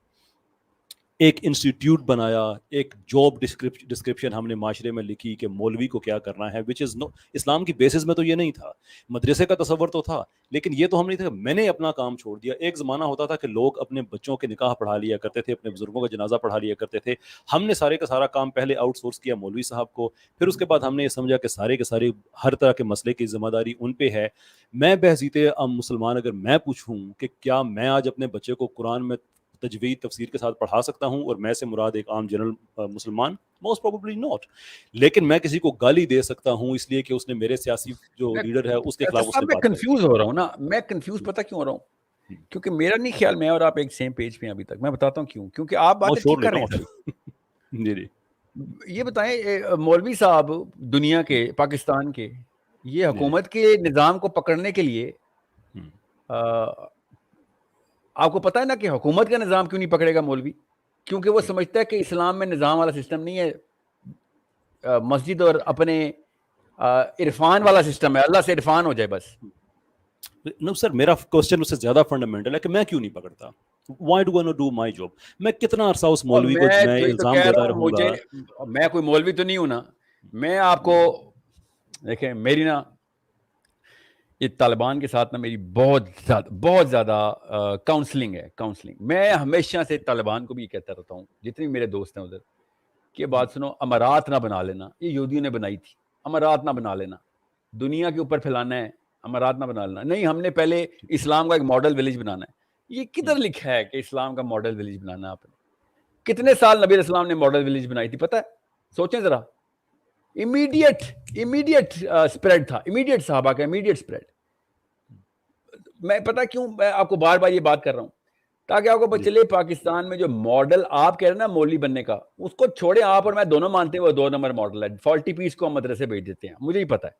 ایک انسٹیٹیوٹ بنایا, ایک جاب ڈسکرپشن ہم نے معاشرے میں لکھی کہ مولوی کو کیا کرنا ہے, وچ از نو اسلام کی بیسس میں تو یہ نہیں تھا, مدرسے کا تصور تو تھا لیکن یہ تو ہم نہیں تھا. میں نے اپنا کام چھوڑ دیا. ایک زمانہ ہوتا تھا کہ لوگ اپنے بچوں کے نکاح پڑھا لیا کرتے تھے, اپنے بزرگوں کا جنازہ پڑھا لیا کرتے تھے. ہم نے سارے کا سارا کام پہلے آؤٹ سورس کیا مولوی صاحب کو, پھر اس کے بعد ہم نے یہ سمجھا کہ سارے کے سارے ہر طرح کے مسئلے کی ذمہ داری ان پہ ہے. میں بحیثیت عام مسلمان اگر میں پوچھوں کہ کیا میں آج اپنے بچے کو قرآن میں تجوید تفسیر کے ساتھ پڑھا سکتا ہوں, اور میں سے مراد ایک عام جنرل مسلمان, موسٹ پروبیبلی ناٹ. لیکن میں کسی کو گالی دے سکتا ہوں اس لیے کہ اس نے میرے سیاسی جو لیڈر ہے اس کے خلاف اس نے میں کنفیوز ہو رہا ہوں نا, میں کنفیوز پتہ کیوں ہو رہا ہوں, کیونکہ میرا نہیں خیال میں اور آپ ایک سیم پیج پہ ہیں ابھی تک. میں بتاتا ہوں کیوں, کیونکہ آپ بات ٹھیک کر رہے ہیں. جی جی یہ بتائیں مولوی صاحب دنیا کے, پاکستان کے, یہ حکومت کے نظام کو پکڑنے کے لیے آپ کو پتا ہے نا کہ حکومت کا نظام کیوں نہیں پکڑے گا مولوی, کیونکہ وہ سمجھتا ہے کہ اسلام میں نظام والا سسٹم نہیں ہے, مسجد اور اپنے عرفان والا سسٹم ہے, اللہ سے عرفان ہو جائے بس. نو سر, میرا کوسچن اس سے زیادہ فنڈامنٹل ہے کہ میں کیوں نہیں پکڑتا. Why do I not do my job? میں کتنا عرصہ اس مولوی کو میں الزام دیتا رہوں گا. میں کوئی مولوی تو نہیں ہوں نا, میں آپ کو دیکھیں میری نا یہ طالبان کے ساتھ نا میری بہت زیادہ کاؤنسلنگ ہے, کاؤنسلنگ. میں ہمیشہ سے طالبان کو بھی یہ کہتا رہتا ہوں, جتنے میرے دوست ہیں ادھر, کہ بات سنو, امارات نہ بنا لینا, یہ یہودیوں نے بنائی تھی, امارات نہ بنا لینا, دنیا کے اوپر پھیلانا ہے, امارات نہ بنا لینا. نہیں, ہم نے پہلے اسلام کا ایک ماڈل ولیج بنانا ہے. یہ کدھر لکھا ہے کہ اسلام کا ماڈل ولیج بنانا ہے آپ نے؟ کتنے سال نبی علیہ السلام نے ماڈل ولیج بنائی تھی پتہ ہے؟ سوچیں ذرا. امیڈیٹ اسپریڈ تھا, امیڈیٹ صحابہ کا امیڈیٹ اسپریڈ. میں پتہ کیوں میں آپ کو بار بار یہ بات کر رہا ہوں, تاکہ آپ کو پتہ چلے پاکستان میں جو ماڈل آپ کہہ رہے ہیں نا مولوی بننے کا, اس کو چھوڑیں آپ اور میں دونوں مانتے ہیں وہ 2 نمبر ماڈل ہے. فالٹی پیس کو ہم مدرسے بھیج دیتے ہیں, مجھے ہی پتہ ہے,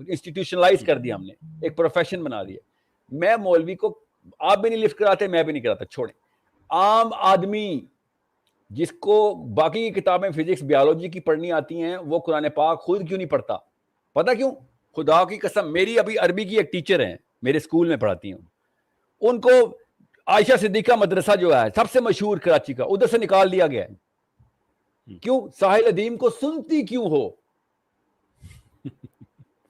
انسٹیٹیوشنلائز کر دیا ہم نے, ایک پروفیشن بنا دیا. میں مولوی کو, آپ بھی نہیں لفٹ کراتے, میں بھی نہیں کراتا, چھوڑیں. عام آدمی جس کو باقی کی کتابیں فزکس بیالوجی کی پڑھنی آتی ہیں, وہ قرآن پاک خود کیوں نہیں پڑھتا؟ پتہ کیوں؟ خدا کی قسم, میری ابھی عربی کی ایک ٹیچر ہیں, میرے اسکول میں پڑھاتی ہیں, ان کو عائشہ صدیقہ مدرسہ جو ہے سب سے مشہور کراچی کا, ادھر سے نکال دیا گیا ہے. کیوں؟ ساحل ادیم کو سنتی کیوں ہو؟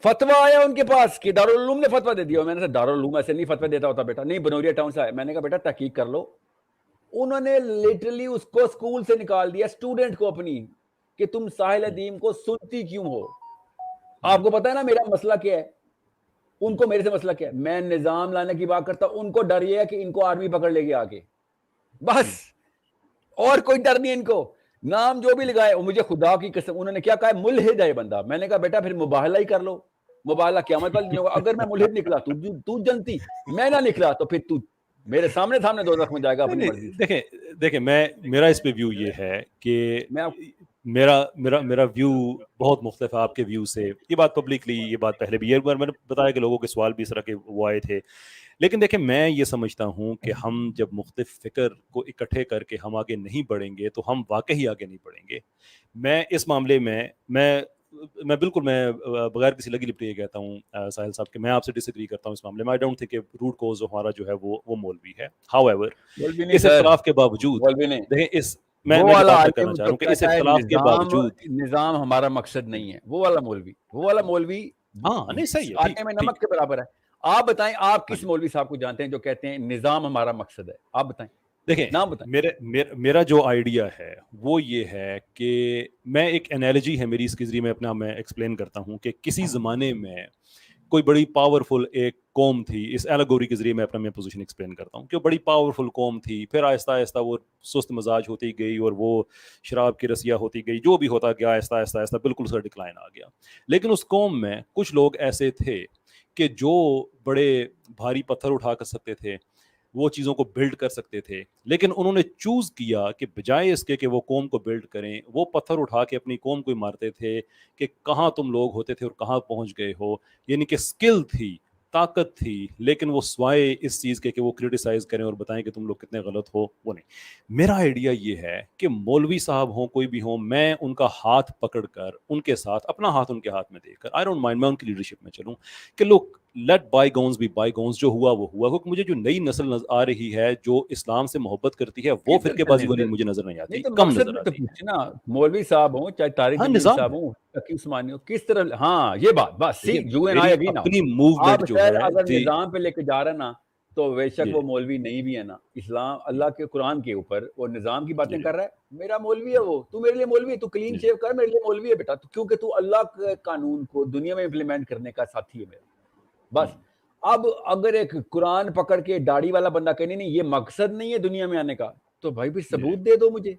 فتویٰ آیا ان کے پاس کہ دارالعلوم نے فتویٰ دے دیا. میں نے کہا دارالعلوم ایسے نہیں فتویٰ دیتا ہوتا بیٹا. نہیں, بنوریا ٹاؤن سے آیا. میں نے کہا بیٹا تحقیق کر لو. انہوں نے لٹرلی اس کو اسکول سے نکال دیا, اسٹوڈنٹ کو اپنی, کہ تم ساحل ادیم کو سنتی کیوں ہو. آپ کو پتا ہے نا میرا مسئلہ کیا ہے, ان کو میرے سے مسئلہ کیا ہے, میں نظام لانے کی بات کرتا ہوں, ان کو ڈر یہ ہے کہ ان کو آرمی پکڑ لے گی آگے, بس, اور کوئی ڈر نہیں ان کو. نام جو بھی لگائے, مجھے خدا کی قسم انہوں نے کیا کہا, ملحد ہے بندہ. میں نے کہا بیٹا پھر مباہلہ ہی کر لو, مباہلہ قیامت پر, اگر میں ملحد نکلا تو جنتی, میں نہ نکلا تو پھر تو میرے سامنے دوزخ میں جائے گا اپنی مرضی سے. دیکھیں میرا اس پہ ویو یہ ہے کہ میں میرا ویو بہت مختلف ہے آپ کے ویو سے. یہ بات پبلکلی, یہ بات پہلے بھی ایک بار میں نے بتایا کہ لوگوں کے سوال بھی اس طرح کے وہ آئے تھے. لیکن دیکھیں میں یہ سمجھتا ہوں کہ ہم جب مختلف فکر کو اکٹھے کر کے ہم آگے نہیں بڑھیں گے تو ہم واقعی آگے نہیں بڑھیں گے. میں اس معاملے میں بالکل میں بغیر کسی لگی لپٹی یہ کہتا ہوں ساحل صاحب کہ میں آپ سے ڈس ایگری کرتا ہوں اس معاملے میں. آئی ڈونٹ تھنک کہ روٹ کوز ہمارا جو ہے وہ مولوی ہے. ہاؤ ایور اس اختلاف کے باوجود دیکھیں میں جو بات کرنا چاہ رہا ہوں کہ اس اختلاف کے باوجود نظام ہمارا مقصد نہیں ہے. وہ والا مولوی ہاں نہیں صحیح ہے, آٹے میں نمک کے برابر ہے. آپ بتائیں, آپ کس مولوی صاحب کو جانتے ہیں جو کہتے ہیں نظام ہمارا مقصد ہے؟ آپ بتائیں, دیکھیں نام بتائیں. میرا جو آئیڈیا ہے وہ یہ ہے کہ میں ایک انالوجی ہے میری, اس کے ذریعے میں ایکسپلین کرتا ہوں کہ کسی زمانے میں کوئی بڑی پاورفل ایک قوم تھی. اس ایلیگوری کے ذریعے میں اپنا پوزیشن ایکسپلین کرتا ہوں کہ بڑی پاورفل قوم تھی, پھر آہستہ آہستہ وہ سست مزاج ہوتی گئی اور وہ شراب کی رسیاں ہوتی گئی, جو بھی ہوتا گیا آہستہ آہستہ بالکل اس کا ڈکلائن آ گیا. لیکن اس قوم میں کچھ لوگ ایسے تھے کہ جو بڑے بھاری پتھر اٹھا کر سکتے تھے, وہ چیزوں کو بلڈ کر سکتے تھے, لیکن انہوں نے چوز کیا کہ بجائے اس کے کہ وہ قوم کو بلڈ کریں, وہ پتھر اٹھا کے اپنی قوم کو ہی مارتے تھے کہ کہاں تم لوگ ہوتے تھے اور کہاں پہنچ گئے ہو. یعنی کہ اسکل تھی, طاقت تھی, لیکن وہ سوائے اس چیز کے کہ وہ کرٹیسائز کریں اور بتائیں کہ تم لوگ کتنے غلط ہو, وہ نہیں. میرا آئیڈیا یہ ہے کہ مولوی صاحب ہوں کوئی بھی ہوں, میں ان کا ہاتھ پکڑ کر ان کے ساتھ, اپنا ہاتھ ان کے ہاتھ میں دے کر, آئی ڈونٹ مائنڈ, میں ان کی لیڈرشپ میں چلوں کہ لوگ لیٹ بائی گونز بی بائی گونز, جو ہوا وہ ہوا. کیونکہ مجھے جو نئی نسل آ رہی ہے جو اسلام سے محبت کرتی ہے وہ فرقے بازی والی مجھے نظر نہیں آتی, کم نظر آتی ہے. مولوی صاحب ہوں چاہے طارق جمیل صاحب ہوں, تقی عثمانی ہو, کس طرح, ہاں یہ بات بس اپنی موومنٹ جو ہے اگر نظام پہ لے کے جا رہا نا تو بے شک وہ مولوی نہیں بھی ہے نا. اسلام اللہ کے قرآن کے اوپر وہ نظام کی باتیں کر رہا ہے, میرا مولوی ہے وہ, تو میرے لیے مولوی ہے, تو کلین شیو کر, میرے لیے مولوی ہے بیٹا, کیونکہ تو اللہ کے قانون کو دنیا میں امپلیمنٹ کرنے کا ساتھی ہے میرا, بس. اب اگر ایک قرآن پکڑ کے داڑھی والا بندہ کہنے نہیں یہ مقصد نہیں ہے دنیا میں آنے کا, تو بھائی بھی ثبوت دے دو, مجھے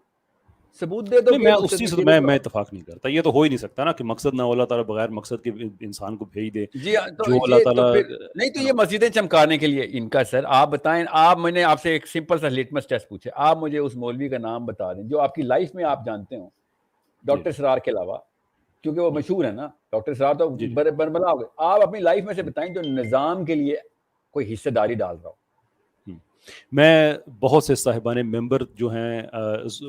ثبوت دے دو. میں اس چیز سے میں اتفاق نہیں کرتا, یہ تو ہو ہی نہیں سکتا نا کہ مقصد نہ اللہ تعالیٰ بغیر مقصد کے انسان کو بھیج دے. جی جو اللہ تعالیٰ نہیں, تو یہ مسجدیں چمکانے کے لیے ان کا. سر آپ بتائیں, میں نے آپ سے ایک سمپل سا لیٹمس ٹیسٹ پوچھے, آپ مجھے اس مولوی کا نام بتا دیں جو آپ کی لائف میں آپ جانتے ہو ڈاکٹر سرار کے علاوہ, کیونکہ وہ مشہور ہے نا, ڈاکٹر سرار تو بربلا ہو گئے. آپ اپنی لائف میں سے بتائیں جو نظام کے لیے کوئی حصہ داری ڈال رہا ہو. میں بہت سے صاحبان ممبر جو ہیں,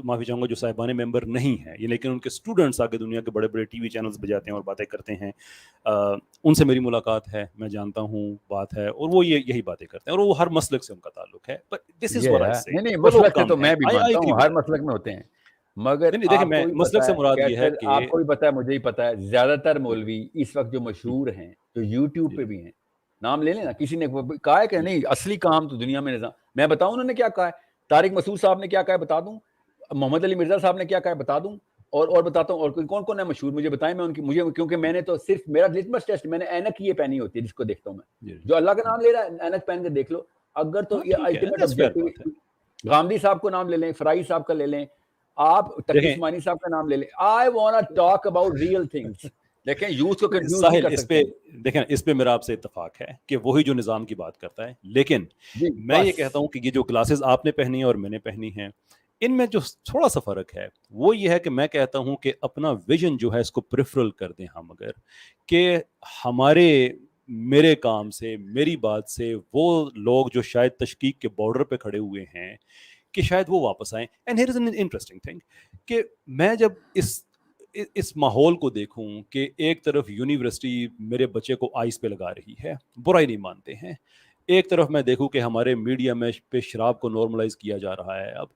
معافی چاہوں گا جو صاحبان ممبر نہیں ہیں یہ, لیکن ان کے اسٹوڈنٹس آگے دنیا کے بڑے بڑے ٹی وی چینلز پہ جاتے ہیں اور باتیں کرتے ہیں, ان سے میری ملاقات ہے, میں جانتا ہوں بات ہے, اور وہ یہی باتیں کرتے ہیں, اور وہ ہر مسلک سے ان کا تعلق ہے. نہیں مسلک سے تو میں بھی مانتا ہوں, ہر مسلک میں ہوتے ہیں, مگر مسلک سے مراد یہ ہے کہ آپ کو بھی پتا ہے, مجھے ہی پتا ہے, زیادہ تر مولوی اس وقت جو مشہور ہیں جو یوٹیوب پہ بھی ہیں, نام لے لیں نا, کسی نے کہا ہے کہ نہیں اصلی کام تو دنیا میں نظام, میں بتاؤں انہوں نے کیا کہا ہے, طارق مسعود صاحب نے کیا کہا ہے بتا دوں, محمد علی مرزا صاحب نے کیا کہا ہے بتا دوں, اور بتاتا ہوں, اور کون کون ہے مشہور مجھے بتائیں, میں ان کی مجھے, کیونکہ میں نے تو صرف میرا لٹمس ٹیسٹ, میں نے اینک یہ پہنی ہوتی ہے جس کو دیکھتا ہوں میں, جو اللہ کا نام لے رہا ہے اینک پہن کے دیکھ لو. اگر تو یہ الٹیمیٹ آبجیکٹو, غامدی صاحب کو نام لے لیں, فرائی صاحب کا لے لیں, آپ تقی عثمانی صاحب کا نام لے لیں, I want to talk about real things. دیکھیں یوتھ کو کنفیوز نہیں کر سکتے. دیکھیں اس پہ میرا آپ سے اتفاق ہے کہ وہی جو نظام کی بات کرتا ہے, لیکن میں یہ کہتا ہوں کہ یہ جو گلاسز آپ نے پہنی ہیں اور میں نے پہنی ہیں, ان میں جو تھوڑا سا فرق ہے وہ یہ ہے کہ میں کہتا ہوں کہ اپنا ویژن جو ہے اس کو پریفرل کر دیں ہم, اگر کہ میرے کام سے, میری بات سے وہ لوگ جو شاید تشکیک کے بارڈر پہ کھڑے ہوئے ہیں کہ شاید وہ واپس آئیں. And here is an interesting thing کہ میں جب اس ماحول کو دیکھوں کہ ایک طرف یونیورسٹی میرے بچے کو آئس پہ لگا رہی ہے, برائی نہیں مانتے ہیں, ایک طرف میں دیکھوں کہ ہمارے میڈیا میں پہ شراب کو نارملائز کیا جا رہا ہے, اب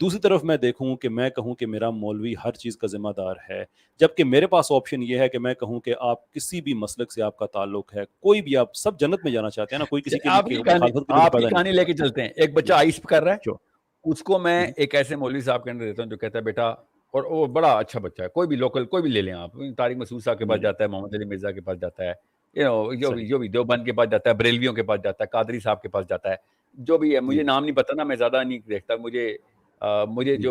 دوسری طرف میں دیکھوں کہ میں کہوں کہ میرا مولوی ہر چیز کا ذمہ دار ہے, جبکہ میرے پاس آپشن یہ ہے کہ میں کہوں کہ آپ کسی بھی مسلک سے آپ کا تعلق ہے, کوئی بھی, آپ سب جنت میں جانا چاہتے ہیں نا, کوئی کسی کی آپ کی کہانی لے کے چلتے ہیں. ایک بچہ آئس کر رہا ہے, اس کو میں ایک ایسے مولوی صاحب کے اندر دیتا ہوں جو کہتا ہے بیٹا, اور وہ بڑا اچھا بچہ ہے. کوئی بھی لوکل کوئی بھی لے لیں آپ, طارق مسعود صاحب کے پاس جی جاتا ہے, محمد علی مرزا کے پاس جاتا ہے, جو صحیح بھی دیوبند کے پاس جاتا ہے, بریلویوں کے پاس جاتا ہے, قادری صاحب کے پاس جاتا ہے, جو بھی ہے. مجھے جی نام نہیں پتا نا, میں زیادہ نہیں دیکھتا. مجھے جی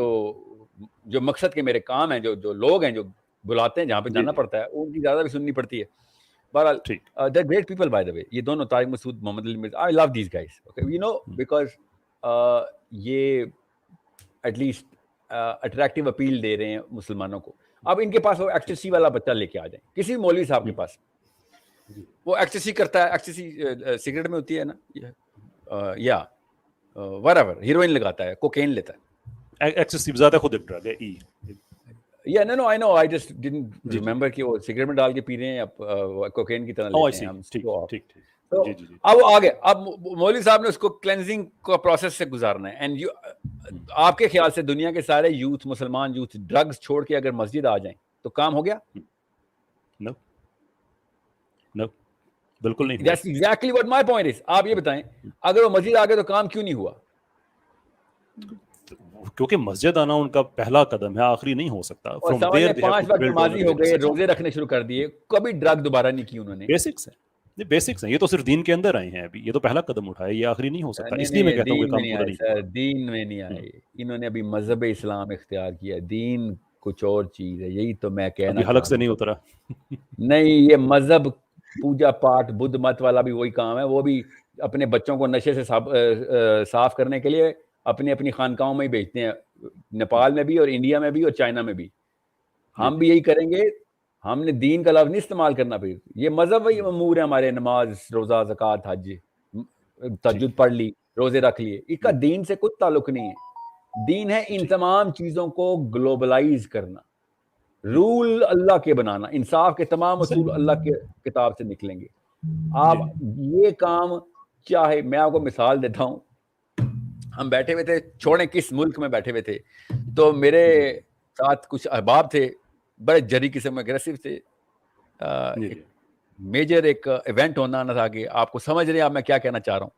جو مقصد کے میرے کام ہیں, جو لوگ ہیں جو بلاتے ہیں جہاں پہ جی جانا جی پڑتا ہے, ان کی زیادہ بھی سننی پڑتی ہے. بہرحال ٹھیک they're great people by the way. یہ دونوں Tariq Masood, Muhammad Ali Mirza, I love these guys. Okay, you know, because یہ ایٹ لیسٹ اٹریکٹیو اپیل دے رہے ہیں مسلمانوں کو. اب ان کے پاس وہ ایکسٹیسی والا بچہ لے کے آ جائیں, کسی مولوی صاحب کے پاس, وہ ایکسٹیسی کرتا ہے, ایکسٹیسی سگریٹ میں ہوتی ہے نا, یا whatever, ہیروئن لگاتا ہے, کوکین لیتا ہے. ایکسیسو زیادہ خود ایک ڈرگ ہے ای. Yeah, no, I know. I just didn't remember کہ وہ سگریٹ میں ڈال کے پی رہے ہیں یا کوکین کی طرح لیتے ہیں. ہم ٹھیک ٹھیک ٹھیک تو جی جی جی اب آگے, اب مولوی صاحب نے اس کو کلینزنگ کا پروسیس سے گزارنا ہے. اینڈ آپ کے خیال سے دنیا کے سارے یوتھ, مسلمان یوتھ, ڈرگز چھوڑ کے اگر مسجد آ جائیں تو کام ہو گیا؟ نو نو بالکل نہیں. That's exactly what my point is. آپ یہ بتائیں, اگر وہ مسجد آ گئے تو کام کیوں نہیں ہوا؟ کیونکہ مسجد آنا ان کا پہلا قدم ہے, آخری نہیں ہو سکتا. اور سمجھے 5 وقت نمازی ہو گئے, روزے رکھنے شروع کر دیے, کبھی ڈرگ دوبارہ نہیں کی انہوں نے. بیسکس ہیں, بیسکس ہیں, یہ تو صرف دین کے اندر آئے ہیں ابھی, یہ تو پہلا قدم اٹھایا, یہ آخری نہیں ہو سکتا. اس لیے میں کہتا ہوں کہ کام پورا نہیں. سر دین میں نہیں آئے, انہوں نے ابھی مذہب اسلام اختیار کیا. دین کچھ اور چیز ہے, یہی تو میں کہنا ابھی حلق سے نہیں اترا. نہیں, یہ مذہب پوجا پاٹ بدھ مت والا بھی وہی کام ہے. وہ بھی اپنے بچوں کو نشے سے صاف کرنے کے لیے اپنی خانقاہوں میں ہی بیچتے ہیں, نیپال میں بھی اور انڈیا میں بھی اور چائنا میں بھی. ہم بھی یہی کریں گے. ہم نے دین کا لفظ نہیں استعمال کرنا. پھر یہ مذہب وہی امور ہے ہمارے, نماز, روزہ, زکوٰۃ, حج, تہجد پڑھ لی, روزے رکھ لیے. اس کا دین سے کوئی تعلق نہیں ہے. دین ہے ان تمام چیزوں کو گلوبلائز کرنا, رول اللہ کے بنانا, انصاف کے تمام اصول اللہ کے کتاب سے نکلیں گے. آپ یہ کام چاہے, میں آپ کو مثال دیتا ہوں. ہم بیٹھے ہوئے تھے, چھوڑیں کس ملک میں بیٹھے ہوئے تھے, تو میرے ساتھ کچھ احباب تھے, بڑے جری قسم, اگریسو تھے. میجر ایک ایونٹ ہونا تھا کہ آپ کو سمجھ رہے ہیں آپ میں کیا کہنا چاہ رہا ہوں.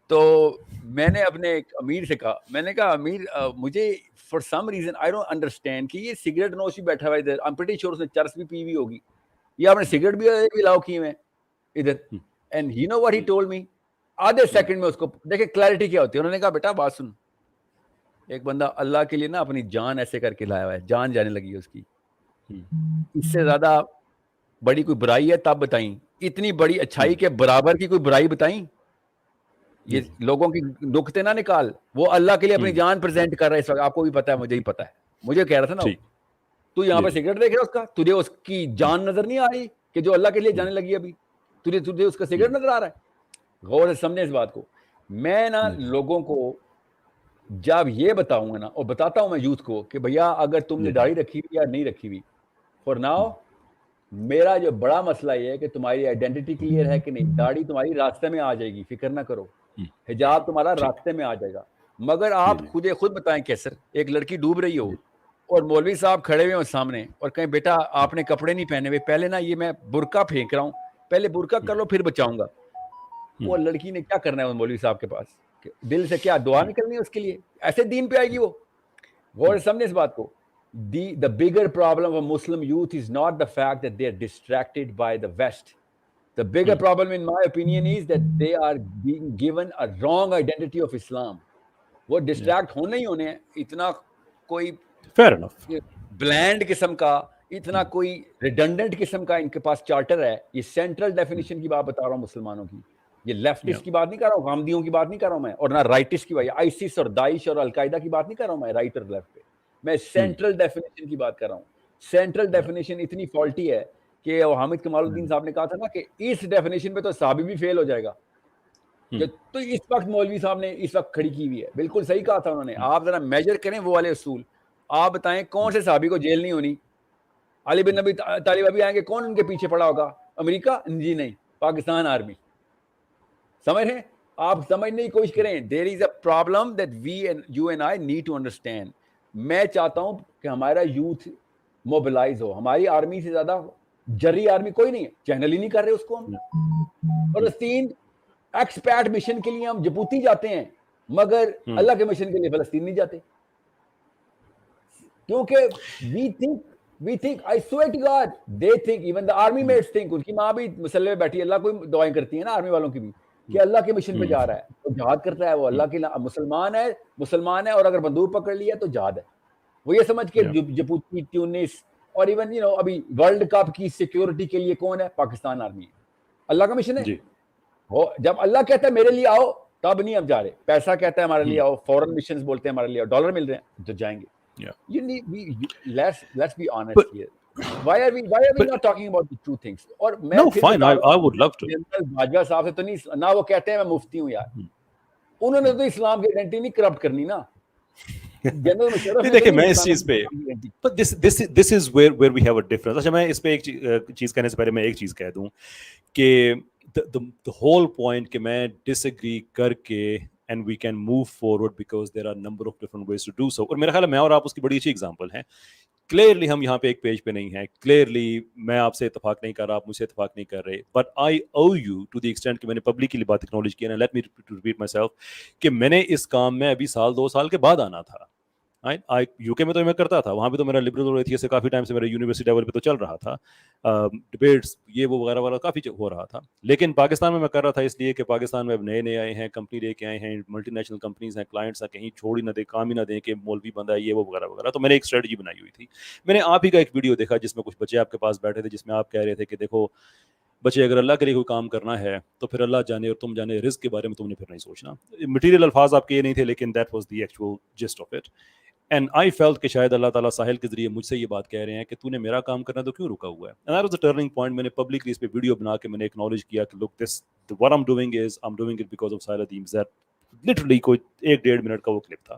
تو میں نے اپنے ایک امیر سے کہا, میں نے کہا امیر مجھے for some reason I don't understand کہ یہ سگریٹ نوش بھی بیٹھا ہوا ہے ادھر, آئی ایم پریٹی شیور اس نے چرس بھی پی ہوئی ہوگی, یا آپ نے سگریٹ بھی لاؤ کی ہوئے ادھر. And you know what he told me, آدھے سیکنڈ میں اس کو دیکھیں کلیئرٹی کیا ہوتی ہے. انہوں نے کہا بیٹا بات سن, ایک بندہ اللہ کے لیے نا اپنی جان ایسے کر کے لایا ہوا ہے, جان جانے لگی ہے اس کی, اس سے زیادہ بڑی کوئی برائی ہے تب بتائیں, اتنی بڑی اچھائی کے برابر کی کوئی برائی بتائیں. یہ لوگوں کی نکتے نہ نکال, وہ اللہ کے لیے اپنی جان پریزنٹ کر رہا ہے اس وقت. آپ کو بھی پتا ہے, مجھے ہی پتا ہے, مجھے کہہ رہا تھا نا, تو یہاں پہ سگریٹ دیکھ رہا اس کا, تجھے اس کی جان نظر نہیں آ رہی کہ جو اللہ کے لیے جانے لگی ابھی, تجھے اس کا سگریٹ نظر آ رہا ہے. غور سے سمجھے اس بات کو. میں نا لوگوں کو جب یہ بتاؤں گا نا, اور بتاتا ہوں میں یوتھ کو کہ بھیا اگر تم نے داڑھی رکھی ہوئی یا نہیں رکھی ہوئی, فور ناؤ میرا جو بڑا مسئلہ یہ ہے کہ تمہاری آئیڈینٹی کلیئر ہے کہ نہیں. داڑھی تمہاری راستے میں آ جائے گی, فکر نہ کرو, حجاب تمہارا راستے میں آ جائے گا. مگر آپ خود بتائیں کیسر, ایک لڑکی ڈوب رہی ہو اور مولوی صاحب کھڑے ہوئے ہیں سامنے اور کہیں بیٹا آپ نے کپڑے نہیں پہنے ہوئے, پہلے نا یہ میں برقع پھینک رہا ہوں, پہلے برقع کر لو پھر بچاؤں گا. وہ لڑکی نے کیا کرنا ہے مولوی صاحب کے پاس, دل سے کیا دعا نکلنی ہے اس کے لیے, ایسے دین پہ آئے گی وہ. غور سمجھے اس بات کو. The bigger problem of Muslim youth is not the fact that they are distracted by the West. The bigger problem in my opinion is that they are being given a wrong identity of Islam. وہ distract ہونے ہی ہونے ہیں. اتنا کوئی بلینڈ قسم کا, اتنا کوئی ریڈنڈنٹ قسم کا ان کے پاس چارٹر ہے. یہ سینٹرل ڈیفینیشن کی بات بتا رہا ہوں مسلمانوں کی, یہ لیفٹسٹ کی بات نہیں کر رہا ہوں, غامدیوں کی بات نہیں کر رہا ہوں میں, اور نہ رائٹسٹ کی بات, آئیسس اور داعش اور القاعدہ کی بات نہیں کر رہا ہوں میں, رائٹ اور لیفٹ پہ. میں سینٹرل ڈیفینیشن کی بات کر رہا ہوں. سینٹرل ڈیفینیشن اتنی فالٹی ہے کہ حامد کمال الدین صاحب نے کہا تھا نا کہ اس ڈیفینیشن پہ تو صحابی بھی فیل ہو جائے گا. تو اس وقت مولوی صاحب نے اس وقت کھڑی کی ہوئی ہے, بالکل صحیح کہا تھا انہوں نے. آپ ذرا میجر کریں وہ والے اصول. آپ بتائیں کون سے صحابی کو جیل نہیں ہونی؟ علی بن ابی طالب ابھی آئیں گے, کون ان کے پیچھے پڑا ہوگا؟ امریکہ؟ جی نہیں, پاکستان آرمی. سمجھ رہے ہیں آپ؟ سمجھنے کی کوشش کریں. There is a problem that we and you and I need to understand. میں چاہتا ہوں کہ ہمارا یوتھ موبلائز ہو. ہماری آرمی سے زیادہ جری آرمی کوئی نہیں ہے, چینل ہی نہیں کر رہے اس کو. ہم فلسطین ایکسپیٹ مشن کے لیے ہم جبوتی جاتے ہیں, مگر اللہ کے مشن کے لیے فلسطین نہیں جاتے. کیونکہ we think I swear to God they think even the army mates think, ان کی ماں بھی مسلح پہ بیٹھی اللہ کو دعائیں کرتی ہیں نا آرمی والوں کی بھی کہ اللہ کے مشن پہ جا رہا ہے تو جہاد کرتا ہے وہ اللہ کے مسلمان ہے اور اگر بندوق پکڑ لیا تو جہاد ہے. وہ یہ سمجھ کے جبوتی ٹیونس اور ایون ابھی ورلڈ کپ کی سیکیورٹی کے لیے کون ہے؟ پاکستان آرمی ہے. اللہ کا مشن ہے. جب اللہ کہتا ہے میرے لیے آؤ تب نہیں اب جا رہے. پیسہ کہتا ہے ہمارے لیے آؤ, فورن مشنز بولتے ہیں ہمارے لیے, ڈالر مل رہے ہیں تو جائیں گے. Let's be honest here. Why are we not talking about the true things? اور میں I would love to. Bajwa صاحب سے تو نہیں نہ وہ کہتے ہیں میں مفتی ہوں یار. انہوں نے تو اسلام کی آئیڈینٹی نہیں کرپٹ کرنی نا. دیکھیں میں اس چیز پہ this is where we have a difference. اچھا میں اس پہ ایک چیز کہنے سے پہلے میں ایک چیز کہہ دوں کہ the whole point کہ میں disagree کر کے and we can move forward because there are a number of different ways to do so. اور میرا خیال ہے میں اور آپ اس کی بڑی اچھی ایگزامپل ہیں. کلیئرلی ہم یہاں پہ ایک پیج پہ نہیں ہیں, کلیئرلی میں آپ سے اتفاق نہیں کر رہا, آپ مجھ سے اتفاق نہیں کر رہے, but I owe you to the extent کہ میں نے پبلکلی بات اکنالج کیا نا, let me repeat myself کہ میں نے اس کام میں ابھی 2 سال کے بعد آنا تھا. یو کے میں تو میں کرتا تھا, وہاں پہ تو میرا لبرل اور ایتھیسٹ سے کافی ٹائم سے میرا یونیورسٹی لیول پہ تو چل رہا تھا, ڈبیٹس یہ وہ وغیرہ وغیرہ کافی ہو رہا تھا. لیکن پاکستان میں کر رہا تھا اس لیے کہ پاکستان میں اب نئے آئے ہیں, کمپنی لے کے آئے ہیں, ملٹی نیشنل کمپنیز ہیں, کلائنٹس ہیں, کہیں چھوڑ ہی نہ دیں, کام ہی نہ دیں کہ مولوی بندہ ہے یہ وہ وغیرہ وغیرہ. تو میں نے ایک اسٹریٹجی بنائی ہوئی تھی. میں نے آپ ہی کا ایک ویڈیو دیکھا جس میں کچھ بچے آپ کے پاس بیٹھے تھے, جس میں آپ کہہ رہے تھے کہ دیکھو بچے اگر اللہ کے لیے کوئی کام کرنا ہے تو پھر اللہ جانے اور تم جانے رزق کے بارے میں تم نے پھر نہیں سوچنا. مٹیریل الفاظ آپ کے یہ نہیں تھے لیکن that was the actual just of it. And I felt کہ شاید اللہ تعالیٰ ساحل کے ذریعے مجھ سے یہ بات کہہ رہے ہیں کہ تو نے میرا کام کرنا تو کیوں رکا ہوا ہے. And that was a turning point. میں نے پبلکلی اس پہ ویڈیو بنا کے میں نے اکنالج کیا کہ لک دس what I'm doing is I'm doing it because of Sahil Adeem. That literally کوئی 1-1.5 منٹ کا وہ کلپ تھا.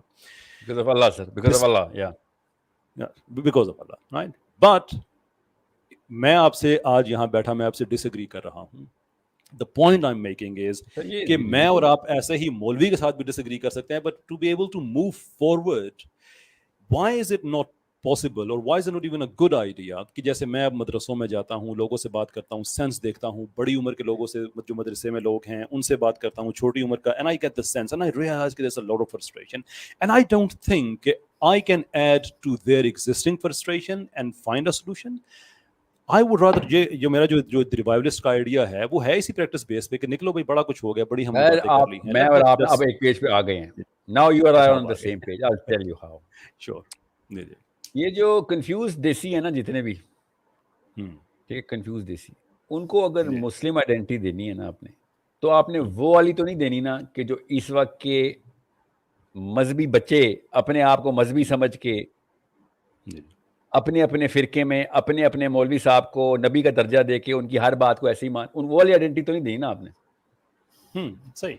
Because of Allah, sir. Because of Allah, yeah. Because of Allah, right? But میں آپ سے آج یہاں بیٹھا میں آپ سے ڈس ایگری کر رہا ہوں. The point I'm making is کہ میں اور آپ ایسے ہی مولوی کے ساتھ بھی ڈس ایگری کر سکتے ہیں, but to be able to move forward, why is it not possible or why is it not even a good idea کہ جیسے میں اب مدرسوں میں جاتا ہوں, لوگوں سے بات کرتا ہوں, سینس دیکھتا ہوں, بڑی عمر کے لوگوں سے جو مدرسے میں لوگ ہیں ان سے بات کرتا ہوں, چھوٹی عمر کا, and I get the sense and I realize that there's a lot of frustration and I don't think I can add to their existing frustration and find a solution. I would rather جو میرا جو ریوائولسٹ کا آئیڈیا ہے وہ ہے اسی پریکٹس بیس پہ کہ نکلو بھائی بڑا کچھ ہو گیا, بڑی ہم نے باتیں کر لی ہیں, میں اور آپ اب ایک پیج پہ آ گئے ہیں. Now you are on the same page. I'll tell you how. Sure. یہ جو کنفیوز دیسی ہے نا جتنے بھی, ٹھیک ہے, کنفیوز دیسی, ان کو اگر مسلم آئیڈینٹی دینی ہے نا آپ نے, تو آپ نے وہ والی تو نہیں دینی نا کہ جو اس وقت کے مذہبی بچے اپنے آپ کو مذہبی سمجھ کے اپنے اپنے فرقے میں اپنے اپنے مولوی صاحب کو نبی کا درجہ دے کے ان کی ہر بات کو ایسے ہی مان, ان وہ والی آئیڈینٹی تو نہیں دینی نا آپ نے. صحیح.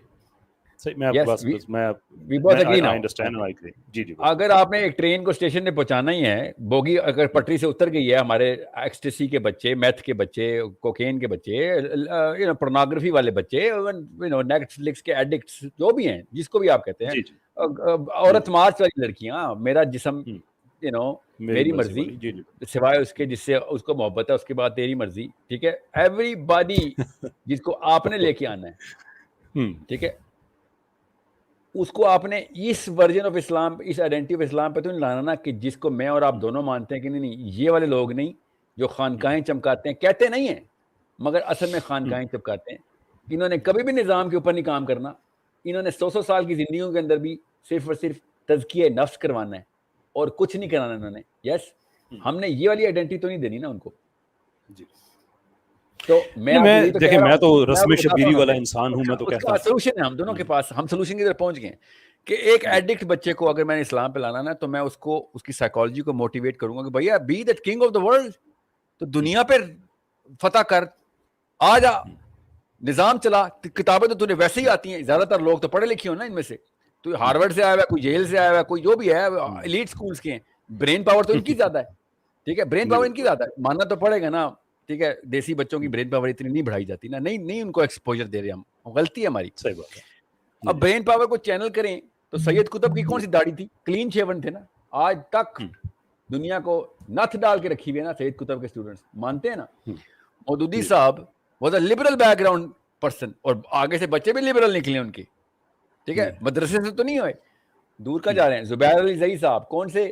اگر آپ نے ایک ٹرین کو اسٹیشن پہ پہنچانا ہی ہے, بوگی اگر پٹری سے اتر گئی ہے, ہمارے ایکسٹیسی کے بچے, میتھ کے بچے, کوکین کے بچے, پورنوگرافی والے بچے, نیٹ فلکس کے ایڈکٹس جو بھی ہیں, جس کو بھی آپ کہتے ہیں, عورت مارچ والی لڑکیاں, میرا جسم میری مرضی, سوائے اس کے جس سے اس کو محبت ہے, اس کے بعد تیری مرضی, ٹھیک ہے, ایوری باڈی جس کو آپ نے لے کے آنا ہے, ٹھیک ہے, اس کو آپ نے اس ورژن آف اسلام, اس آئیڈینٹی آف اسلام پہ تو نہیں لانا نا کہ جس کو میں اور آپ دونوں مانتے ہیں کہ نہیں یہ والے لوگ نہیں جو خانقاہیں چمکاتے ہیں, کہتے نہیں ہیں مگر اصل میں خانقاہیں چمکاتے ہیں. انہوں نے کبھی بھی نظام کے اوپر نہیں کام کرنا, انہوں نے 100 سال کی زندگیوں کے اندر بھی صرف اور صرف تزکیہ نفس کروانا ہے اور کچھ نہیں کرانا انہوں نے. یس, ہم نے یہ والی آئیڈینٹی تو نہیں دینی نا ان کو. تو میں دیکھیں میں تو رسم شبیری والا انسان ہوں, میں تو کہتا ہوں سولوشن ہے ہم دونوں کے پاس, ہم سولوشن کی طرف پہنچ گئے ہیں کہ ایک ایڈکٹ بچے کو اگر میں نے اسلام پہ لانا نا, تو میں اس کو اس کی سائیکالوجی کو موٹیویٹ کروں گا کہ بھیا be that king of the world, تو دنیا پہ فتح کر, آ جا, نظام چلا, کتابیں تو تجھے ویسے ہی آتی ہیں, زیادہ تر لوگ تو پڑھے لکھے ہو نا ان میں سے, تو ہارورڈ سے آیا ہوا ہے, کوئی جیل سے آیا ہوا ہے, کوئی جو بھی ہے, ایلیٹ اسکولس کے ہیں, برین پاور تو ان کی زیادہ ہے, ٹھیک ہے, برین پاور ان کی زیادہ ہے, ماننا تو پڑے گا نا, ٹھیک ہے. دیسی بچوں کی برین پاور اتنی نہیں بڑھائی جاتی نا, نہیں ان کو ایکسپوجر دے رہے ہم, غلطی ہے ہماری. صحیح بات ہے. اب برین پاور کو چینل کریں تو سید قطب کی کون سی داڑھی تھی, کلین شیون تھے نا, آج تک دنیا کو نتھ ڈال کے رکھی ہوئی ہے نا سید قطب کے اسٹوڈنٹس, مانتے ہیں نا. مودودی صاحب was a liberal back ground person, اور آگے سے بچے بھی لبرل نکلے ان کے, ٹھیک ہے, مدرسے سے تو نہیں ہوئے, دور کا جا رہے ہیں. زبیر علی زئی صاحب کون سے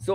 So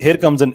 Here comes an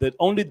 the only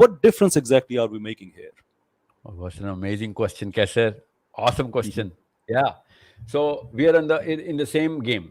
what difference exactly are we making here? Oh, what's an amazing question, Kaisar. Awesome question. Yeah. So we are in the same game.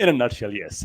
In a nutshell, yes.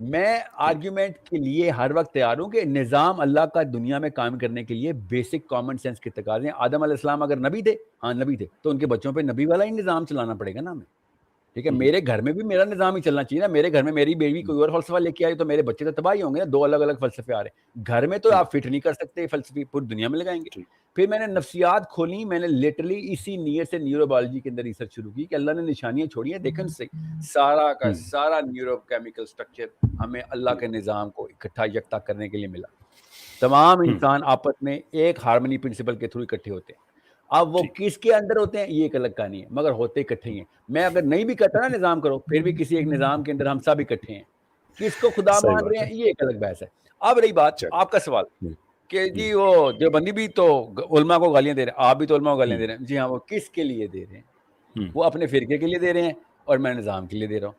میں آرگیومنٹ کے لیے ہر وقت تیار ہوں کہ نظام اللہ کا دنیا میں قائم کرنے کے لیے بیسک کامن سینس کے تقاضے ہیں. آدم علیہ السلام اگر نبی تھے, ہاں نبی تھے, تو ان کے بچوں پہ نبی والا ہی نظام چلانا پڑے گا نا ہمیں. ٹھیک ہے, میرے گھر میں بھی میرا نظام ہی چلنا چاہیے نا. میرے گھر میں میری بیوی کوئی اور فلسفہ لے کے آئی تو میرے بچے تو تباہی ہوں گے نا. 2 الگ الگ فلسفے آ رہے ہیں گھر میں, تو آپ فٹ نہیں کر سکتے فلسفے, پوری دنیا میں لگائیں گے. پھر میں نے نفسیات کھولی, میں نے لٹرلی اسی نیت سے نیورو بایولوجی کے اندر ریسرچ شروع کی کہ اللہ نے نشانیاں چھوڑی ہیں, دیکھیں سارا کا سارا نیورو کیمیکل سٹرکچر ہمیں اللہ کے نظام کو اکٹھا یکتا کرنے کے لیے ملا. تمام انسان آپس میں ایک ہارمنی پرنسپل کے تھرو اکٹھے ہوتے ہیں. اب وہ کس کے اندر ہوتے ہیں یہ ایک الگ کہانی ہے, مگر ہوتے اکٹھے ہی ہیں. میں اگر نہیں بھی کہتا نا نظام کرو, پھر بھی کسی ایک نظام کے اندر ہم سب اکٹھے ہیں. کس کو خدا مان رہے ہیں یہ ایک الگ بحث ہے. اب رہی بات آپ کا سوال کہ جی وہ دیوبندی بھی تو علماء کو گالیاں دے رہے ہیں, آپ بھی تو علماء کو گالیاں دے رہے ہیں. جی ہاں, وہ کس کے لیے دے رہے ہیں؟ وہ اپنے فرقے کے لیے دے رہے ہیں اور میں نظام کے لیے دے رہا ہوں.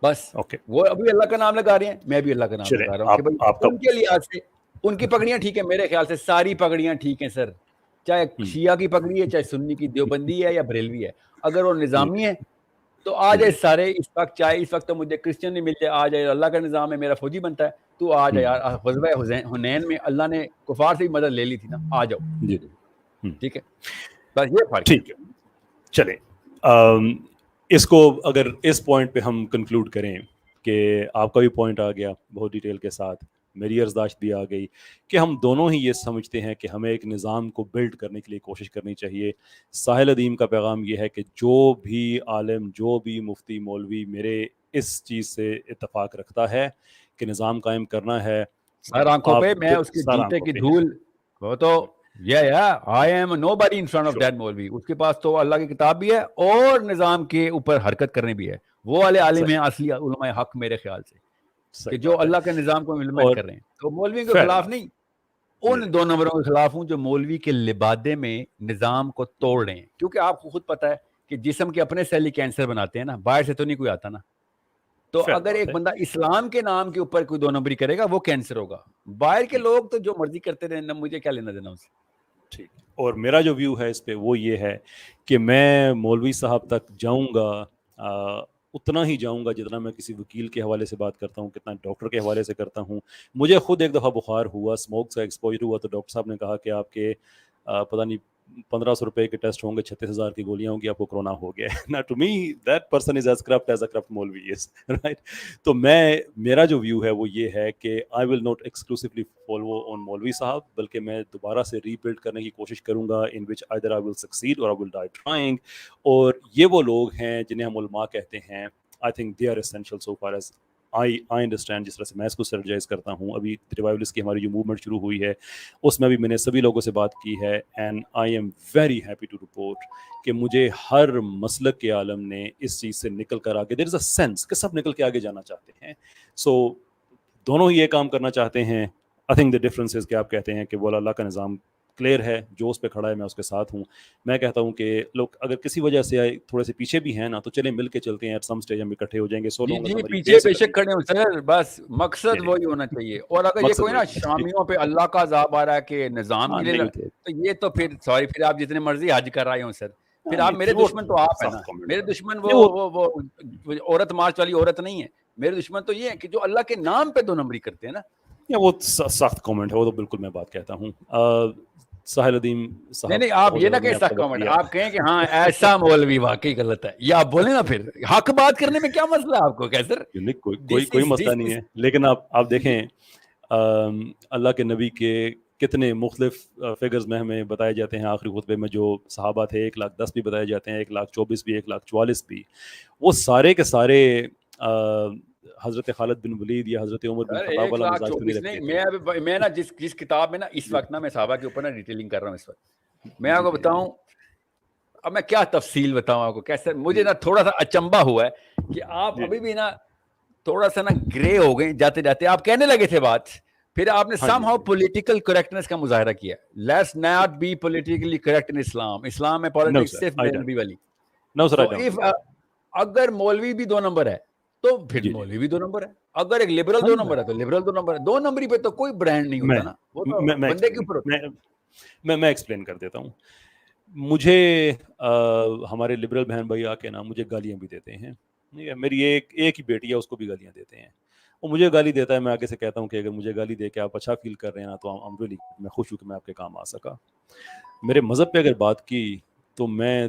بس وہ ابھی اللہ کا نام لگا رہے ہیں, میں بھی اللہ کا نام لگا رہا ہوں کہ بھائی ان کے لحاظ سے ان کی پگڑیاں ٹھیک ہے. میرے خیال سے ساری پگڑیاں ٹھیک ہیں سر, چاہے شیعہ کی پگڑی ہے, چاہے سنی کی, دیوبندی ہے یا بریلوی ہے. اگر وہ نظامی ہے تو آ جائے سارے اس وقت, چاہے اس وقت تو مجھے کرسچن نہیں ملتے, آ جائے اللہ کا نظام ہے, میرا فوجی بنتا ہے, تو آ جائے یار. غزوہ حنین میں اللہ نے کفار سے ہی مدد لے لی تھی نا, آ جاؤ. ٹھیک ہے, بس یہ فرق ہے. ٹھیک ہے, چلیں اس کو اگر اس پوائنٹ پہ ہم کنکلوڈ کریں کہ آپ کا بھی پوائنٹ آ گیا بہت ڈیٹیل کے ساتھ, میری ارزداشت بھی آ گئی کہ ہم دونوں ہی یہ سمجھتے ہیں کہ ہمیں ایک نظام کو بلڈ کرنے کے لیے کوشش کرنی چاہیے. ساحل ادیم کا پیغام یہ ہے کہ جو بھی عالم, جو بھی مفتی, مولوی میرے اس چیز سے اتفاق رکھتا ہے کہ نظام قائم کرنا ہے, سر آنکھوں پہ میں اس کے جوتے کی دھول, وہ تو I am nobody in front of that مولوی. اس کے پاس تو اللہ کی کتاب بھی ہے اور نظام کے اوپر حرکت کرنے بھی ہے. وہ والے عالم ہیں اصلی علماء حق میرے خیال سے, کہ جو اللہ کے نظام کو امپلیمنٹ کر رہے ہیں. تو مولوی کے خلاف نہیں, ان 2 نمبروں کے خلاف ہوں جو مولوی کے لبادے میں نظام کو توڑ رہے ہیں. کیونکہ آپ کو خود پتا ہے کہ جسم کے اپنے سیل ہی کینسر بناتے ہیں نا, باہر سے تو نہیں کوئی آتا نا. تو اگر ایک بندہ اسلام کے نام کے اوپر کوئی 2 نمبری کرے گا وہ کینسر ہوگا. باہر کے لوگ تو جو مرضی کرتے رہے نا, مجھے کیا لینا دینا اس سے. ٹھیک, اور میرا جو ویو ہے اس پہ وہ یہ ہے کہ میں مولوی صاحب تک جاؤں گا, اتنا ہی جاؤں گا جتنا میں کسی وکیل کے حوالے سے بات کرتا ہوں, کتنا ڈاکٹر کے حوالے سے کرتا ہوں. مجھے خود ایک دفعہ بخار ہوا, اسموک سے ایکسپوجر ہوا, تو ڈاکٹر صاحب نے کہا کہ آپ کے پتہ نہیں 1500 روپے کے ٹیسٹ ہوں گے, 36,000 کی گولیاں ہوں گی, آپ کو کرونا ہو گیا. نا to me that person is as corrupt as a corrupt maulvi is, right. تو میرا جو ویو ہے وہ یہ ہے کہ آئی ول ناٹ ایکسکلوسively فالو آن مولوی صاحب, بلکہ میں دوبارہ سے ری بلڈ کرنے کی کوشش کروں گا, ان وچ either I will succeed or I will die trying. اور یہ وہ لوگ ہیں جنہیں ہم علماء کہتے ہیں. I think they are essential so far as I understand. جس طرح سے میں اس کو سرجائز کرتا ہوں, ابھی ریوائولسٹ کی ہماری جو موومنٹ شروع ہوئی ہے اس میں بھی میں نے سبھی لوگوں سے بات کی ہے, and I am very happy to report کہ مجھے ہر مسلک کے عالم نے اس چیز سے نکل کر آگے, دیر از اے سینس کہ سب نکل کے آگے جانا چاہتے ہیں. سو دونوں ہی یہ کام کرنا چاہتے ہیں. I think the difference is کہ آپ کہتے ہیں کہ وہ اللہ کا نظام کلیئر ہے, جو اس پہ کھڑا ہے میں اس کے ساتھ ہوں. میں کہتا ہوں کہ لوگ اگر کسی وجہ سے تھوڑے سے پیچھے بھی ہیں نا, تو چلیں مل کے چلتے ہیں, ایٹ سم اسٹیج ہم اکٹھے ہو جائیں گے. جی پیچھے بے شک کھڑے ہوں سر, بس مقصد وہی ہونا چاہیے. اور اگر یہ کوئی نا شامیوں پہ اللہ کا عذاب آ رہا ہے کہ نظام کے لیے, تو یہ تو پھر سوری, پھر آپ جتنے مرضی حج کر آئے ہوں سر, پھر آپ میرے دشمن تو آپ ہیں نا. میرے دشمن وہ عورت مارچ والی عورت نہیں ہے. میرے دشمن تو یہ ہے کہ جو اللہ کے نام پہ 2 نمبری کرتے ہیں نا. وہ سخت کامنٹ ہے, وہ تو بالکل میں بات کہتا ہوں. ساحل ادیم صاحب, نہیں آپ یہ نہ کہیں سخت کامنٹ, آپ کہیں کہ ہاں ایسا مولوی واقعی غلط ہے, یا آپ بولیں نا پھر حق بات کرنے میں کیا مسئلہ ہے آپ کو, کیا سر کوئی مسئلہ نہیں ہے. لیکن آپ دیکھیں اللہ کے نبی کے کتنے مختلف فگرز میں ہمیں بتائے جاتے ہیں. آخری خطبے میں جو صحابہ تھے 1,10,000 بھی بتائے جاتے ہیں, 1,24,000 بھی, 1,44,000 بھی. وہ سارے کے سارے حضرت خالد بن ولید یا حضرت عمر بن خطاب والا مزاج تو نہیں رکھتے تھے. میں نا جس کتاب میں نا اس وقت نا میں صحابہ کے اوپر نا ڈیٹیلنگ کر رہا ہوں اس وقت, میں آپ کو بتاؤں, اب میں کیا تفصیل بتاؤں آپ کو, کیسے مجھے نا تھوڑا سا اچنبھا ہوا ہے کہ آپ ابھی بھی نا تھوڑا سا نا گرے ہو گئے جاتے جاتے. آپ کہنے لگے تھے بات, پھر آپ نے سم ہاؤ پولیٹیکل کریکٹنس کا مظاہرہ کیا. Let's not be politically correct in Islam. اسلام میں پالیٹکس صرف نبی والی. اگر مولوی بھی 2 نمبر ہے تو پھر مولوی بھی 2 نمبر ہے. اگر ایک لبرل 2 نمبر ہے تو لبرل 2 نمبر ہے. 2 نمبری پہ تو کوئی برانڈ نہیں ہوتا نا, وہ تو بندے کے اوپر ہوتا ہے. میں ایکسپلین کر دیتا ہوں. مجھے ہمارے لبرل بہن بھائی آ کے نا مجھے گالیاں بھی دیتے ہیں. میری ایک ہی بیٹی ہے, اس کو بھی گالیاں دیتے ہیں. وہ مجھے گالی دیتا ہے, میں آگے سے کہتا ہوں کہ اگر مجھے گالی دے کے آپ اچھا فیل کر رہے ہیں نا تو میں خوش ہوں کہ میں آپ کے کام آ سکا. میرے مذہب پہ اگر بات کی تو میں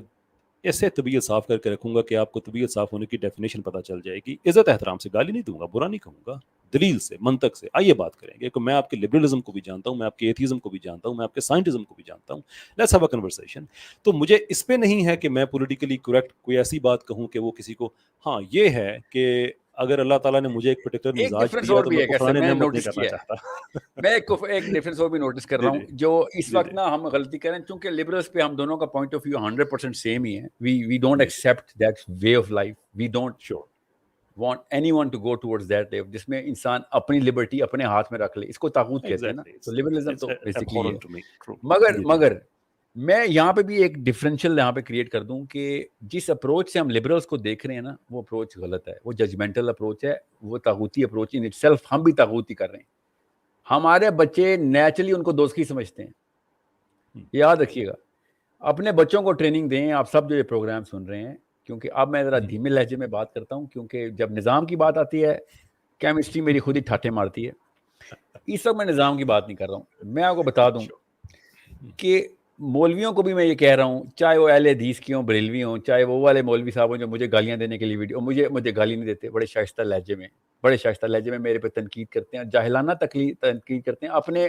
ایسے طبیعت صاف کر کے رکھوں گا کہ آپ کو طبیعت صاف ہونے کی ڈیفینیشن پتہ چل جائے گی. عزت احترام سے, گالی نہیں دوں گا, برا نہیں کہوں گا, دلیل سے, منطق سے. آئیے بات کریں گے کہ میں آپ کے لبرلزم کو بھی جانتا ہوں, میں آپ کے ایتھیزم کو بھی جانتا ہوں, میں آپ کے سائنٹزم کو بھی جانتا ہوں. Let's have a conversation. تو مجھے اس پہ نہیں ہے کہ میں پولیٹیکلی کریکٹ کوئی ایسی بات کہوں کہ وہ کسی کو, ہاں یہ ہے کہ اگر اللہ تعالیٰ نے مجھے ایک پرٹیکولر ایک مزاج ڈفرینس دیا اور تو بھی میں ہے کفران میں نے نعمت نہیں نوٹس کرنا کیا ہے, چاہتا. میں ایک ڈفرینس اور بھی نوٹس کر رہا ہوں جو اس وقت نا ہم غلطی کر رہے ہیں, چونکہ لبرلس پہ ہم دونوں کا پوائنٹ آف ویو 100% سیم ہی ہے. We don't accept that way of life, we don't want anyone to go towards that way جس میں انسان اپنی لبرٹی اپنے ہاتھ میں رکھ لے. اس کو طاغوت کہتے ہیں نا, تو لبرلزم تو بیسیکلی ہے. مگر میں یہاں پہ بھی ایک ڈفرینشیل یہاں پہ کریٹ کر دوں کہ جس اپروچ سے ہم لبرلس کو دیکھ رہے ہیں نا, وہ اپروچ غلط ہے, وہ ججمنٹل اپروچ ہے, وہ طاغوتی اپروچ ان اٹ سیلف. ہم بھی طاغوتی کر رہے ہیں. ہمارے بچے نیچرلی ان کو دوزخی سمجھتے ہیں. یاد رکھیے گا, اپنے بچوں کو ٹریننگ دیں. آپ سب جو یہ پروگرام سن رہے ہیں, کیونکہ اب میں ذرا دھیمے لہجے میں بات کرتا ہوں, کیونکہ جب نظام کی بات آتی ہے کیمسٹری میری خود ہی ٹھاٹھے مارتی ہے. اس وقت میں نظام کی بات نہیں کر رہا ہوں. میں آپ کو بتا دوں کہ مولویوں کو بھی میں یہ کہہ رہا ہوں, چاہے وہ اہل حدیث کی ہوں, بریلوی ہوں, چاہے وہ والے مولوی صاحب ہوں جو مجھے گالیاں دینے کے لیے ویڈیو, مجھے گالی نہیں دیتے, بڑے شائستہ لہجے میں میرے پہ تنقید کرتے ہیں, جاہلانہ تنقید کرتے ہیں,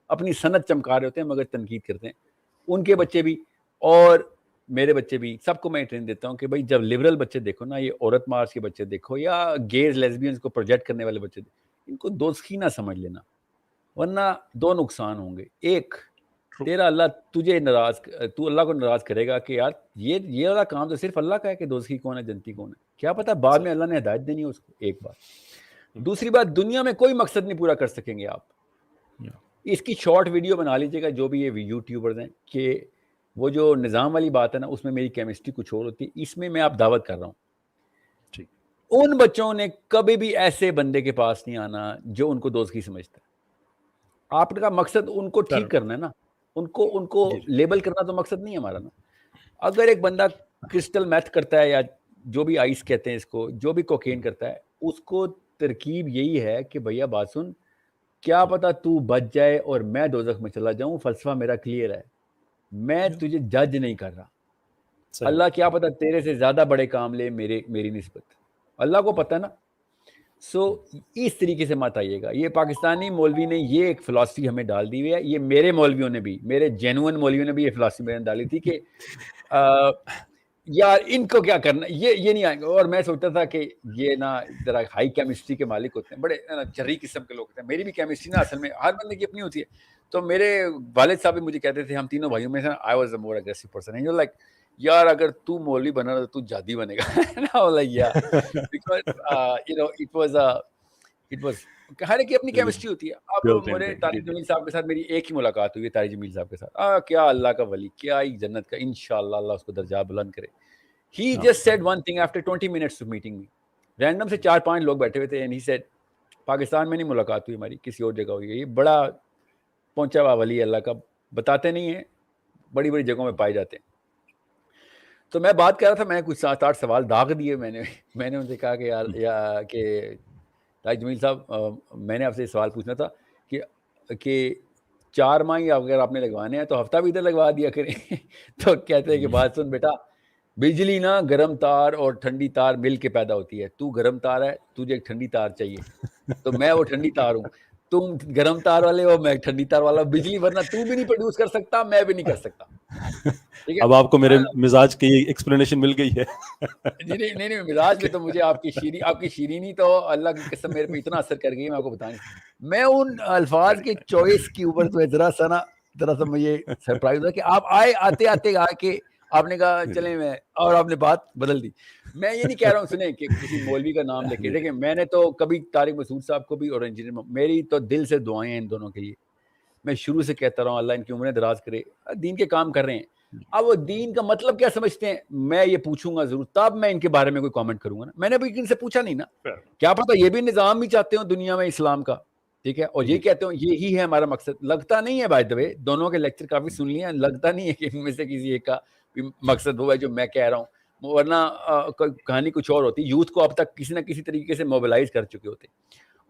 اپنی سند چمکا رہے ہوتے ہیں مگر تنقید کرتے ہیں. ان کے بچے بھی اور میرے بچے بھی, سب کو میں ٹرین دیتا ہوں کہ بھائی جب لبرل بچے دیکھو نا, یہ عورت مارچ کے بچے دیکھو یا گیز لیزبینز کو پروجیکٹ کرنے والے بچے دیکھو, ان کو دوزخی نہ سمجھ لینا, ورنہ دو نقصان ہوں گے. ایک, تیرا اللہ تجھے تو اللہ کو ناراض کرے گا کہ یار یہ والا کام تو صرف اللہ کا ہے کہ دوزخی کون ہے جنتی کون ہے, کیا پتا بعد میں اللہ نے ہدایت دینی ہے اس کو. ایک بات. دوسری بات, دنیا میں کوئی مقصد نہیں پورا کر سکیں گے آپ. اس کی شارٹ ویڈیو بنا لیجیے گا جو بھی یہ یوٹیوبرز ہیں, کہ وہ جو نظام والی بات ہے نا, اس میں میری کیمسٹری کچھ اور ہوتی ہے, اس میں میں آپ دعوت کر رہا ہوں. ان بچوں نے کبھی بھی ایسے بندے کے پاس نہیں آنا جو ان کو دوزخی سمجھتا ہے. آپ کا مقصد ان کو ٹھیک کرنا ہے نا, ان کو لیبل کرنا تو مقصد نہیں ہے ہمارا نا. اگر ایک بندہ کرسٹل میتھ کرتا ہے یا جو بھی آئس کہتے ہیں اس کو, جو بھی کوکین کرتا ہے, اس کو ترکیب یہی ہے کہ بھیا بات سن, کیا پتا تو بچ جائے اور میں دوزخ میں چلا جاؤں. فلسفہ میرا کلیئر ہے, میں تجھے جج نہیں کر رہا. اللہ کیا پتا تیرے سے زیادہ بڑے کام لے میری نسبت, اللہ کو پتہ نا. سو اس طریقے سے مت آئیے گا. یہ پاکستانی مولوی نے یہ ایک فلاسفی ہمیں ڈال دی ہوئی ہے. یہ میرے مولویوں نے بھی, میرے جینوئن مولویوں نے بھی یہ فلاسفی میں ڈالی تھی کہ یار ان کو کیا کرنا, یہ نہیں آئیں گے. اور میں سوچتا تھا کہ یہ نا ذرا ہائی کیمسٹری کے مالک ہوتے ہیں, بڑے جری قسم کے لوگ ہوتے ہیں. میری بھی کیمسٹری نا اصل میں ہر بندے کی اپنی ہوتی ہے. تو میرے والد صاحب بھی مجھے کہتے تھے, ہم تینوں بھائیوں میں سے I was a more aggressive person, and you like یار اگر تو مولوی بنا تو جادی بنے گا. ہر ایک کی اپنی کیمسٹری ہوتی ہے. اب میرے طارق جمیل صاحب کے ساتھ میری ایک ہی ملاقات ہوئی ہے, طارق جمیل صاحب کے ساتھ. کیا اللہ کا ولی, کیا ہی جنت کا, انشاءاللہ اللہ اس کو درجات بلند کرے. He just said one thing after 20 minutes of meeting me. Random سے 4-5 لوگ بیٹھے ہوئے تھے, and he said پاکستان میں نہیں ملاقات ہوئی ہماری, کسی اور جگہ ہوئی ہے. یہ بڑا پہنچا ہوا ولی اللہ کا, بتاتے نہیں ہیں, بڑی بڑی جگہوں میں پائے جاتے ہیں. تو میں بات کر رہا تھا, میں نے کچھ 7-8 سوال داغ دیے. میں نے ان سے کہا کہ یار کہ طارق جمیل صاحب, میں نے آپ سے سوال پوچھنا تھا کہ 4 ماہ اگر آپ نے لگوانے ہیں تو ہفتہ بھی ادھر لگوا دیا کریں. تو کہتے ہیں کہ بات سن بیٹا, بجلی نا گرم تار اور ٹھنڈی تار مل کے پیدا ہوتی ہے. تو گرم تار ہے, تجھے ایک ٹھنڈی تار چاہیے, تو میں وہ ٹھنڈی تار ہوں. تم گرم تار والے ہو, میں ٹھنڈی تار والا. بجلی ورنہ تو بھی نہیں پروڈیوس کر سکتا, میں بھی نہیں کر سکتا. اب آپ کو میرے مزاج کی ایکسپلینیشن مل گئی ہے. نہیں, مزاج میں تو مجھے آپ کی شیرینی تو اللہ کی قسم میرے پہ اتنا اثر کر گئی, میں آپ کو بتائیں. میں ان الفاظ کے چوائس کے اوپر تو ذرا سا مجھے سرپرائز ہوا کہ آپ آتے آ کے آپ نے کہا چلیں میں, اور آپ نے بات بدل دی. میں یہ نہیں کہہ رہا ہوں سنیں کہ کسی مولوی کا نام لے کے, دیکھیں میں نے تو کبھی طارق مسعود صاحب کو بھی اور انجینئر, میری تو دل سے دعائیں ہیں ان دونوں کے لیے. میں شروع سے کہتا رہا ہوں اللہ ان کی عمریں دراز کرے, دین کے کام کر رہے ہیں. اب وہ دین کا مطلب کیا سمجھتے ہیں میں یہ پوچھوں گا ضرور, تب میں ان کے بارے میں کوئی کامنٹ کروں گا نا. میں نے بھی ان سے پوچھا نہیں نا, کیا پتا یہ بھی نظام ہی چاہتے ہو دنیا میں اسلام کا, ٹھیک ہے, اور یہ کہتے ہو یہی ہے ہمارا مقصد. لگتا نہیں ہے بائی دا وے, دونوں کے لیکچر کافی سن لیے ہیں, لگتا نہیں ہے کہ ان میں سے کسی ایک کا مقصد وہ ہے جو میں کہہ رہا ہوں, ورنہ کہانی کچھ اور ہوتی. یوتھ کو اب تک کسی نہ کسی طریقے سے موبلائز کر چکے ہوتے.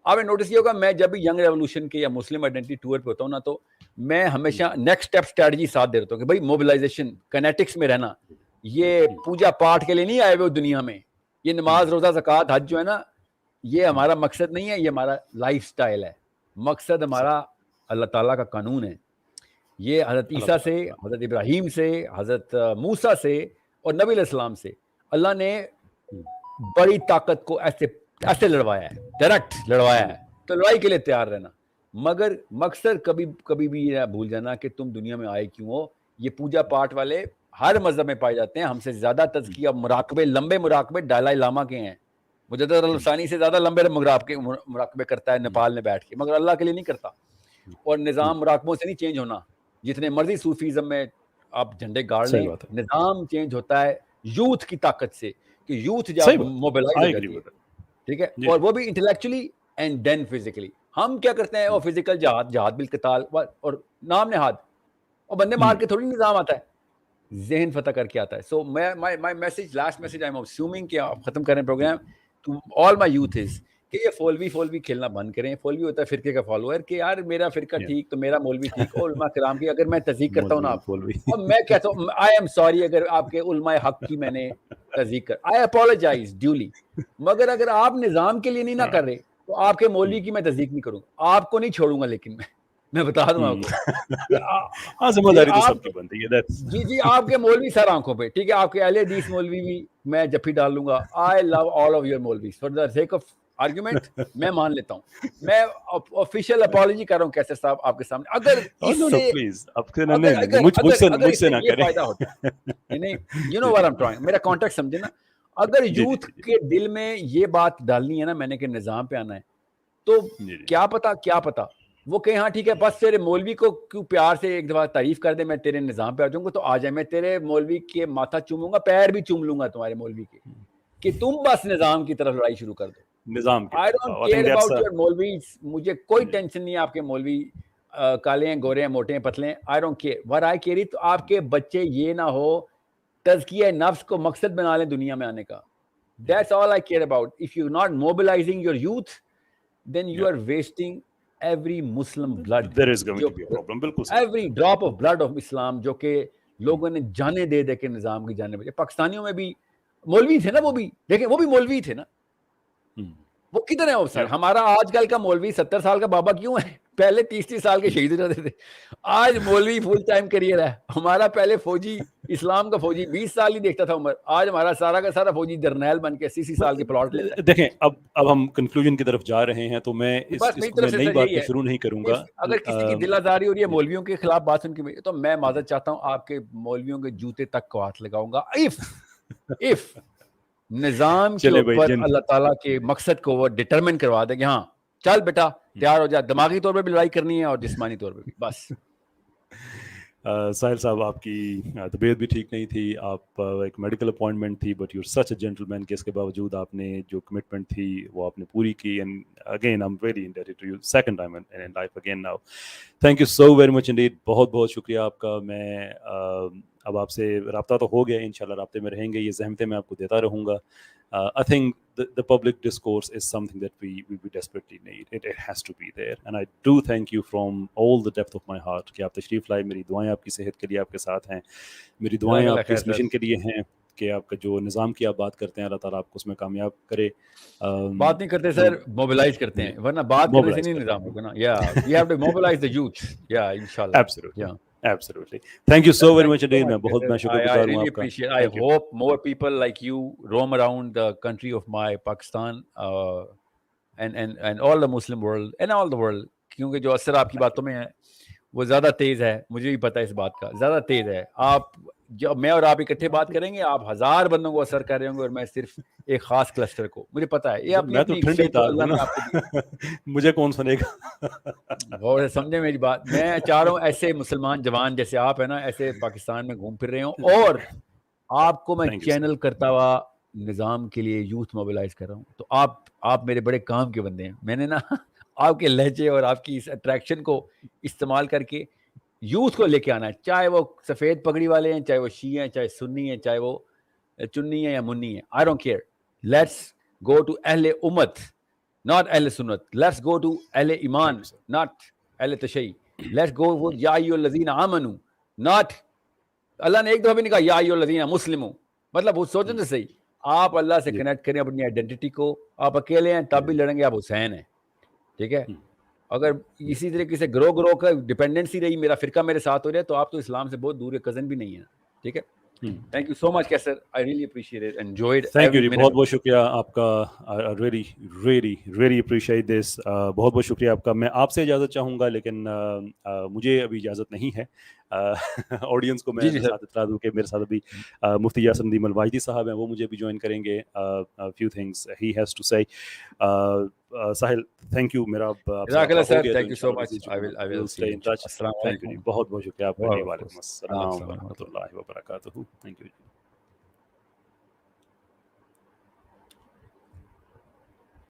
آپ نے نوٹس کیا ہوگا میں جب بھی ینگ ریولوشن کے یا مسلم آئیڈینٹی ٹور پہ ہوتا ہوں نا تو میں ہمیشہ نیکسٹ اسٹیپ اسٹریٹجی ساتھ دے دیتا ہوں کہ بھائی موبلائزیشن کنیٹکس میں رہنا, یہ پوجا پاٹ کے لیے نہیں آئے ہوئے دنیا میں, یہ نماز روزہ زکوٰۃ حج جو ہے نا یہ ہمارا مقصد نہیں ہے, یہ ہمارا لائف سٹائل ہے. مقصد ہمارا اللہ تعالیٰ کا قانون ہے. یہ حضرت عیسیٰ سے, حضرت ابراہیم سے, حضرت موسیٰ سے اور نبی علیہ السلام سے اللہ نے بڑی طاقت کو ایسے لڑوایا ہے, ڈائریکٹ لڑوایا ہے. تو لڑائی کے لیے تیار رہنا, مگر مقصد کبھی بھی یہ بھول جانا کہ تم دنیا میں آئے کیوں ہو. یہ پوجا پاٹ والے ہر مذہب میں پائے جاتے ہیں, ہم سے زیادہ تزکیہ مراقبے, لمبے مراقبے دلائی لاما کے ہیں. مجدد الفسانی سے زیادہ لمبے مراقبے کرتا ہے نیپال میں بیٹھ کے, مگر اللہ کے لیے نہیں کرتا. اور نظام مراقبوں سے نہیں چینج ہونا, جتنے مرضی صوفیزم میں آپ جھنڈے گاڑ لیں, نظام چینج ہوتا ہے یوتھ کی طاقت سے, کہ یوتھ جب موبلائز ہو جاتی ہے, ٹھیک ہے, اور وہ بھی انٹلیکچولی اینڈ دین فزیکلی. ہم کیا کرتے ہیں, وہ فزیکل جہاد بالقتال اور نام نہاد, اور بندے مار کے تھوڑی نظام آتا ہے, ذہن فتح کر کے آتا ہے. So my message, last message I am assuming کہ آپ ختم کریں program, to all my youth is کہ یہ فولوی کھیلنا بند کریں. فولوی ہوتا ہے فرقے کا فالوور, کہ یار میرا فرقہ ٹھیک تو میرا مولوی ٹھیک. اور علماء کرام کی اگر میں تصدیق کرتا ہوں نا آپ, اور میں کہتا ہوں آئی ایم سوری اگر آپ کے علماء حق کی میں نے تصدیق کر, آئی اپولوجائز ڈیولی. مگر اگر آپ نظام کے لیے نہیں نہ کر رہے تو آپ کے مولوی کی میں تصدیق نہیں کروں گا, آپ کو نہیں چھوڑوں گا. لیکن میں بتا دوں آپ کو, جی آپ کے مولوی سر آنکھوں پہ, ٹھیک ہے, آپ کے اہل حدیث مولوی بھی میں جفی ڈال لوں گا. I love all of your مولویز for the sake of argument, میں مان لیتا ہوں. میں آفیشیل اپالوجی کر رہا ہوں کیسر صاحب آپ کے سامنے. اگر اس سے یہ فائدہ ہوتا ہے, نہیں you know what I am trying, میرا کانٹیکٹ سمجھے نا. اگر یوتھ کے دل میں یہ بات ڈالنی ہے نا میں نے کہ نظام پہ آنا ہے, تو کیا پتا وہ کہ ہاں ٹھیک ہے بس تیرے مولوی کو کیوں پیار سے ایک دفعہ تعریف کر دے, میں تیرے نظام پہ آ جاؤں گا, تو آ جائے, میں تیرے مولوی کے ماتھا چوموں گا, پیر بھی چوم لوں گا تمہارے مولوی کے, کہ تم بس نظام کی طرف لڑائی شروع کر دو. نظام I don't care about your maulvis, مجھے کوئی ٹینشن نہیں ہے آپ کے مولوی کالے ہیں, گورے ہیں, موٹے ہیں, پتلے ہیں. I don't care. What I care تو آپ کے بچے یہ نہ ہو تزکیہ نفس کو مقصد بنا لیں دنیا میں آنے کا. That's all I care about. If you're not mobilizing your youth, then you are wasting every Muslim blood. There is going to be a problem. بالکل every drop of blood of Islam جو کہ لوگوں نے جانے دے کے نظام کی جانے بجے. پاکستانیوں میں بھی مولوی تھے نا, وہ بھی دیکھیں وہ بھی مولوی تھے نا, وہ کدھر ہیں وہ سر. ہمارا آج کل کا مولوی 70 سال کا بابا کیوں ہے, پہلے 30 سال کے شہید ہو جاتے تھے. آج مولوی فل ٹائم کریئر ہے ہمارا. پہلے فوجی, اسلام کا فوجی 20 سال ہی دیکھتا تھا عمر, آج ہمارا سارا کا سارا فوجی جرنیل بن کے 80 سال کے پلاٹ لیتا ہے. دیکھیں اب ہم کنکلوژن کی طرف جا رہے ہیں, تو میں اس نئی بات کو شروع نہیں کروں گا. اگر کسی کی دل آزاری ہو رہی ہے مولویوں کے خلاف بات سن کے, تو میں معذرت چاہتا ہوں, آپ کے مولویوں کے جوتے تک کو ہاتھ لگاؤں گا if نظام کے اوپر اللہ تعالیٰ کے مقصد کو وہ ڈٹرمن کروا دے کہ ہاں چل بیٹا تیار ہو جا, دماغی طور پہ بھی لڑائی کرنی ہے اور جسمانی طور پہ بھی. بس ساحل صاحب آپ کی طبیعت بھی ٹھیک نہیں تھی, آپ ایک میڈیکل اپوائنٹمنٹ تھی, but you such a gentleman کہ اس کے باوجود آپ نے جو کمٹمنٹ تھی وہ آپ نے پوری کی. And again I am very indebted to you second time in life again now. Thank you so very much indeed, بہت شکریہ آپ کا. میں اب آپ سے رابطہ تو ہو گیا, انشاءاللہ رابطے میں رہیں گے, یہ زحمتیں میں آپ کو دیتا رہوں گا. I think the public discourse is something that we desperately need. It has to be there. And I do thank you from all the depth of my heart کہ آپ تشریف لائے. میری دعائیں آپ کی صحت کے لیے آپ کے ساتھ ہیں, میری دعائیں آپ کے اس مشن کے لیے ہیں کہ آپ کا جو نظام کی آپ بات کرتے ہیں اللہ تعالیٰ آپ کو اس میں کامیاب کرے. بات نہیں کرتے سر, موبلائز کرتے ہیں, ورنہ بات کرنے سے نہیں نظام ہوگا نا. We have to mobilize the youth. Inshallah. Absolutely. Absolutely. Thank you so very much indeed. میں بہت شکر گزار ہوں آپ کا. I hope more people like you roam around the country of my Pakistan and all the Muslim world and all the world, کیونکہ جو اثر آپ کی باتوں میں ہے وہ زیادہ تیز ہے, مجھے بھی پتا ہے اس بات کا, زیادہ تیز ہے. آپ جب میں اور آپ اکٹھے بات کریں گے آپ 1000 بندوں کو اثر کر رہے ہوں گے, اور میں صرف ایک خاص کلسٹر کو. مجھے پتا ہے یہ میں تو ٹھنڈی تال ہوں نا, مجھے کون سنے گا. غور سے سمجھے میری بات. میں چاہ رہا ہوں ایسے مسلمان جوان جیسے آپ ہیں نا, ایسے پاکستان میں گھوم پھر رہے ہوں, اور آپ کو میں چینل کرتا ہوا نظام کے لیے یوتھ موبلائز کر رہا ہوں. تو آپ میرے بڑے کام کے بندے ہیں. میں نے نا آپ کے لہجے اور آپ کی اس اٹریکشن کو استعمال کر کے یوتھ کو لے کے آنا ہے, چاہے وہ سفید پگڑی والے ہیں, چاہے وہ شیعہ ہیں, چاہے سنی ہیں, چاہے وہ چنی ہیں یا منی ہیں. I don't care. Let's go to اہل امت not Ahl Sunnat. Let's go to Ahl Iman, Thank you, sir. not Ahl Tashayyi. Let's go with Ya ayyuhallazina amanu, not اللہ نے ایک دفعہ بھی نہیں کہا یا ایھا مسلموں. مطلب وہ سوچیں تو صحیح, آپ اللہ سے کنیکٹ کریں اپنی آئیڈینٹی کو. آپ اکیلے ہیں تب بھی لڑیں گے, آپ حسین ہیں, ٹھیک ہے. اگر اسی طریقے سے گرو کا ڈپینڈنسی رہی, میرا فرقہ میرے ساتھ ہو رہا ہے, تو آپ تو اسلام سے بہت دور ہے, کزن بھی نہیں ہے, ٹھیک ہے. Thank you so much Qaiser, I really appreciate it, enjoyed. Thank you جی, بہت بہت شکریہ آپ کا, really really really appreciate this. بہت بہت شکریہ آپ کا. میں آپ سے اجازت چاہوں گا, لیکن مجھے ابھی اجازت نہیں ہے. آڈینس کو میں ساتھ اطلاع دوں کہ میرے ساتھ ابھی مفتی یاسر ندیم الواجدی صاحب ہیں, وہ مجھے بھی جوائن کریں گے. Few things he has to say. Sahil thank you, میرا thank you so much. I will stay in touch. Thank you جی, بہت بہت شکریہ آپ کا. وعلیکم السلام ورحمۃ اللہ وبرکاتہ. Thank you.